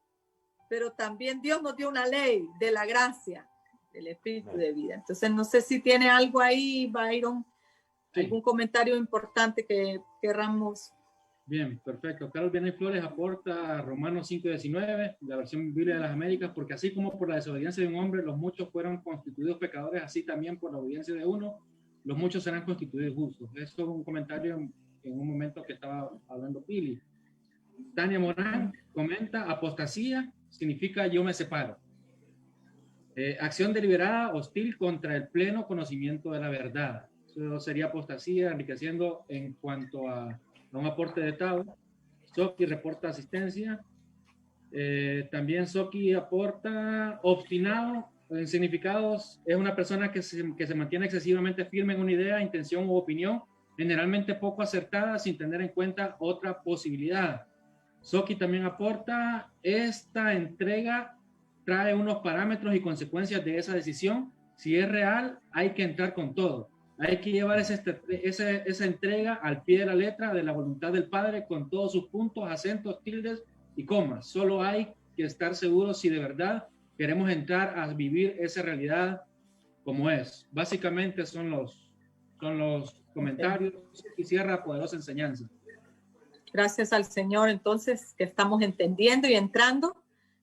Pero también Dios nos dio una ley de la gracia, del espíritu de vida. Entonces, no sé si tiene algo ahí, Byron, sí, algún comentario importante que querramos. Bien, perfecto. Carlos Vianey Flores aporta Romanos 5:19, la versión Biblia de las Américas, porque así como por la desobediencia de un hombre los muchos fueron constituidos pecadores, así también por la obediencia de uno los muchos serán constituidos justos. Esto es un comentario en un momento que estaba hablando Pili. Tania Morán comenta, apostasía significa yo me separo. Acción deliberada hostil contra el pleno conocimiento de la verdad. Eso sería apostasía, enriqueciendo en cuanto a un aporte de Tao. Soki reporta asistencia. También Soki aporta obstinado. En significados, es una persona que se mantiene excesivamente firme en una idea, intención u opinión, generalmente poco acertada, sin tener en cuenta otra posibilidad. Soki también aporta, esta entrega trae unos parámetros y consecuencias de esa decisión. Si es real, hay que entrar con todo. Hay que llevar esa entrega al pie de la letra de la voluntad del Padre con todos sus puntos, acentos, tildes y comas. Solo hay que estar seguros si de verdad queremos entrar a vivir esa realidad como es. Básicamente son los comentarios y cierra poderosa enseñanza. Gracias al Señor, entonces, que estamos entendiendo y entrando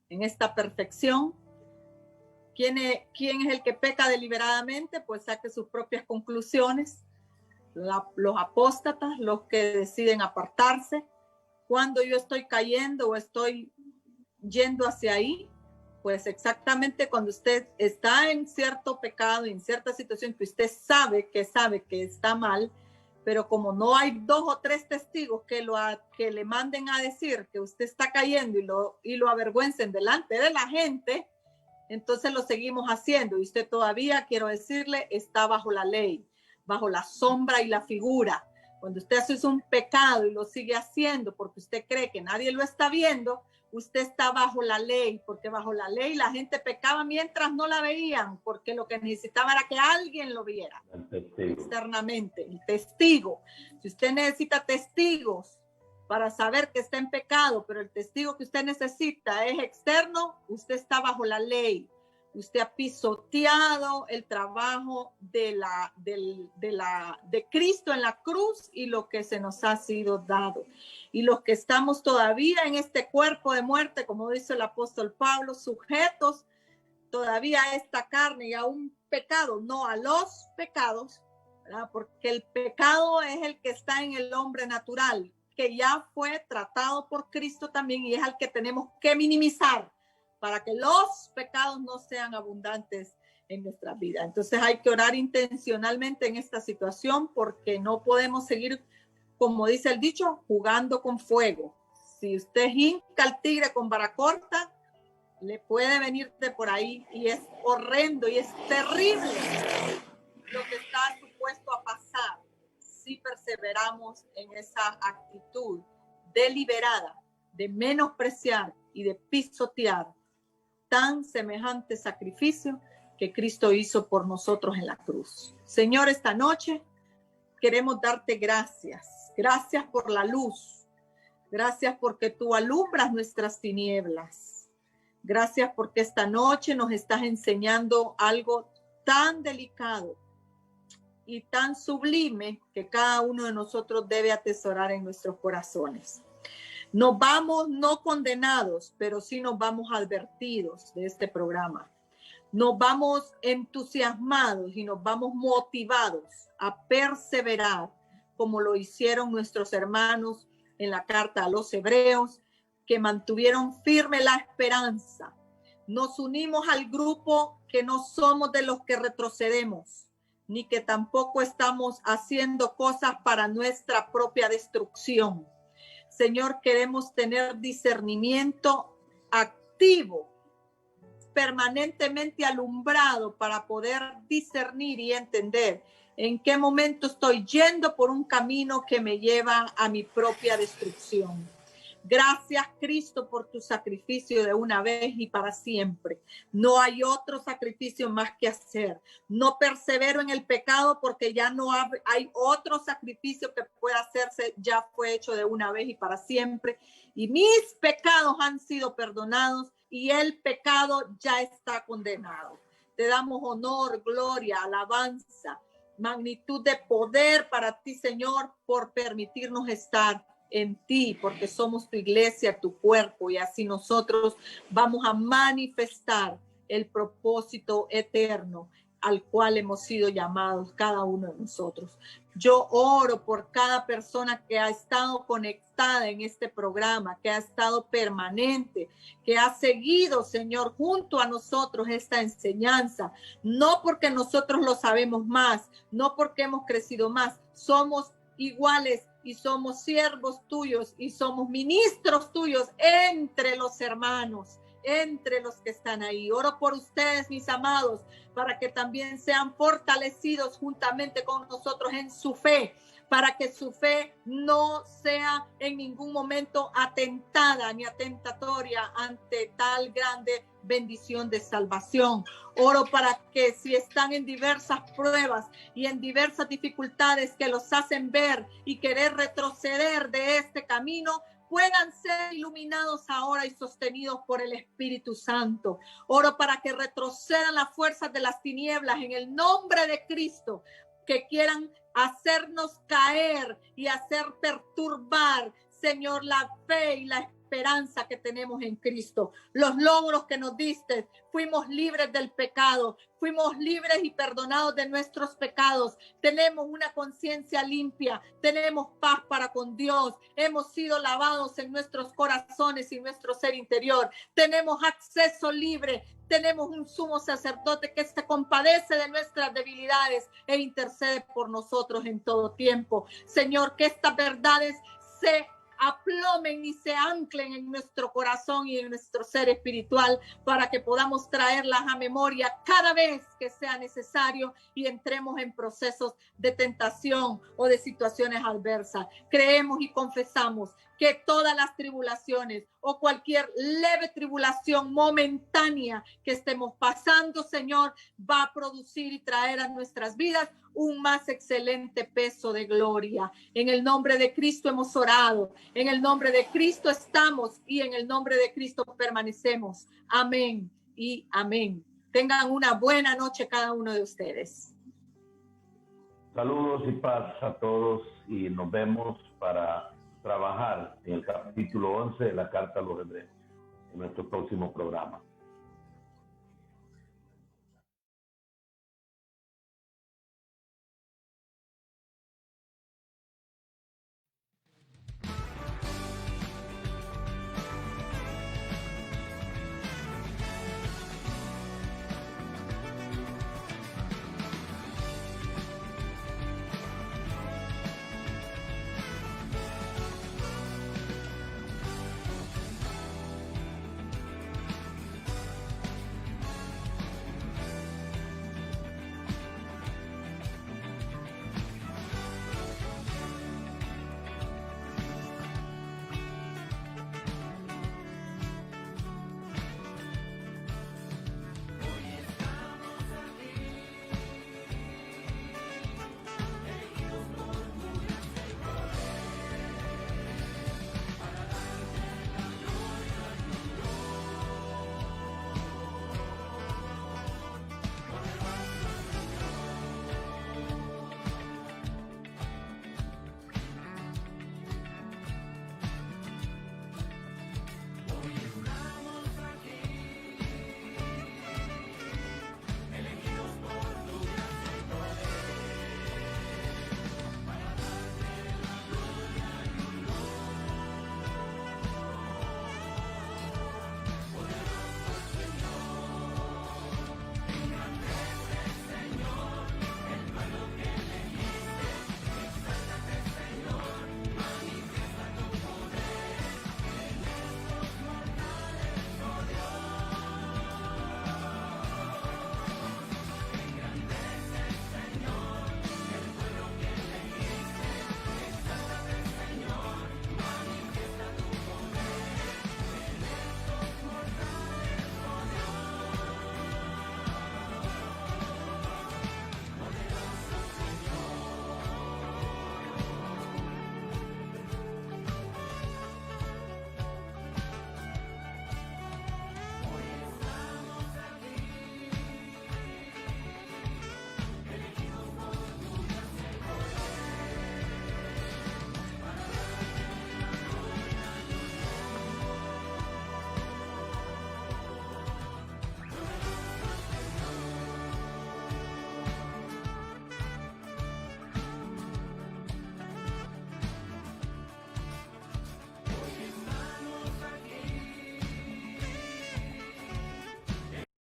en esta perfección. ¿Quién es el que peca deliberadamente? Pues saque sus propias conclusiones. Los apóstatas, los que deciden apartarse. Cuando yo estoy cayendo o estoy yendo hacia ahí, pues exactamente cuando usted está en cierto pecado, en cierta situación que usted sabe que está mal, pero como no hay 2 o 3 testigos que le manden a decir que usted está cayendo y lo avergüencen delante de la gente, entonces lo seguimos haciendo y usted todavía, quiero decirle, está bajo la ley, bajo la sombra y la figura. Cuando usted hace un pecado y lo sigue haciendo porque usted cree que nadie lo está viendo, usted está bajo la ley, porque bajo la ley la gente pecaba mientras no la veían, porque lo que necesitaba era que alguien lo viera externamente, el testigo. Si usted necesita testigos para saber que está en pecado, pero el testigo que usted necesita es externo, usted está bajo la ley. Usted ha pisoteado el trabajo de Cristo en la cruz y lo que se nos ha sido dado. Y los que estamos todavía en este cuerpo de muerte, como dice el apóstol Pablo, sujetos todavía a esta carne y a un pecado, no a los pecados, ¿verdad? Porque el pecado es el que está en el hombre natural, que ya fue tratado por Cristo también y es al que tenemos que minimizar para que los pecados no sean abundantes en nuestra vida. Entonces hay que orar intencionalmente en esta situación porque no podemos seguir, como dice el dicho, jugando con fuego. Si usted hinca al tigre con vara corta, le puede venir de por ahí y es horrendo y es terrible lo que está supuesto a pasar si perseveramos en esa actitud deliberada de menospreciar y de pisotear tan semejante sacrificio que Cristo hizo por nosotros en la cruz. Señor, esta noche queremos darte gracias. Gracias por la luz. Gracias porque tú alumbras nuestras tinieblas. Gracias porque esta noche nos estás enseñando algo tan delicado y tan sublime que cada uno de nosotros debe atesorar en nuestros corazones. Nos vamos no condenados, pero sí nos vamos advertidos de este programa. Nos vamos entusiasmados y nos vamos motivados a perseverar como lo hicieron nuestros hermanos en la carta a los Hebreos, que mantuvieron firme la esperanza. Nos unimos al grupo que no somos de los que retrocedemos, ni que tampoco estamos haciendo cosas para nuestra propia destrucción. Señor, queremos tener discernimiento activo, permanentemente alumbrado para poder discernir y entender en qué momento estoy yendo por un camino que me lleva a mi propia destrucción. Gracias, Cristo, por tu sacrificio de una vez y para siempre. No hay otro sacrificio más que hacer. No persevero en el pecado porque ya no hay otro sacrificio que pueda hacerse. Ya fue hecho de una vez y para siempre. Y mis pecados han sido perdonados y el pecado ya está condenado. Te damos honor, gloria, alabanza, magnitud de poder para ti, Señor, por permitirnos estar en ti, porque somos tu iglesia, tu cuerpo, y así nosotros vamos a manifestar el propósito eterno al cual hemos sido llamados cada uno de nosotros. Yo oro por cada persona que ha estado conectada en este programa, que ha estado permanente, que ha seguido, Señor, junto a nosotros esta enseñanza, no porque nosotros lo sabemos más, no porque hemos crecido más, somos iguales y somos siervos tuyos y somos ministros tuyos entre los hermanos, entre los que están ahí. Oro por ustedes, mis amados, para que también sean fortalecidos juntamente con nosotros en su fe, para que su fe no sea en ningún momento atentada ni atentatoria ante tal grande bendición de salvación. Oro para que si están en diversas pruebas y en diversas dificultades que los hacen ver y querer retroceder de este camino, puedan ser iluminados ahora y sostenidos por el Espíritu Santo. Oro para que retrocedan las fuerzas de las tinieblas en el nombre de Cristo, que quieran hacernos caer y hacer perturbar, Señor, la fe y la esperanza que tenemos en Cristo. Los logros que nos diste, fuimos libres del pecado, fuimos libres y perdonados de nuestros pecados, tenemos una conciencia limpia, tenemos paz para con Dios, hemos sido lavados en nuestros corazones y nuestro ser interior, tenemos acceso libre, tenemos un sumo sacerdote que se compadece de nuestras debilidades e intercede por nosotros en todo tiempo. Señor, que estas verdades se aplomen y se anclen en nuestro corazón y en nuestro ser espiritual para que podamos traerlas a memoria cada vez que sea necesario y entremos en procesos de tentación o de situaciones adversas. Creemos y confesamos que todas las tribulaciones o cualquier leve tribulación momentánea que estemos pasando, Señor, va a producir y traer a nuestras vidas un más excelente peso de gloria. En el nombre de Cristo hemos orado, en el nombre de Cristo estamos y en el nombre de Cristo permanecemos. Amén y amén. Tengan una buena noche cada uno de ustedes. Saludos y paz a todos y nos vemos para trabajar en el capítulo 11 de la Carta a los Hebreos en nuestro próximo programa.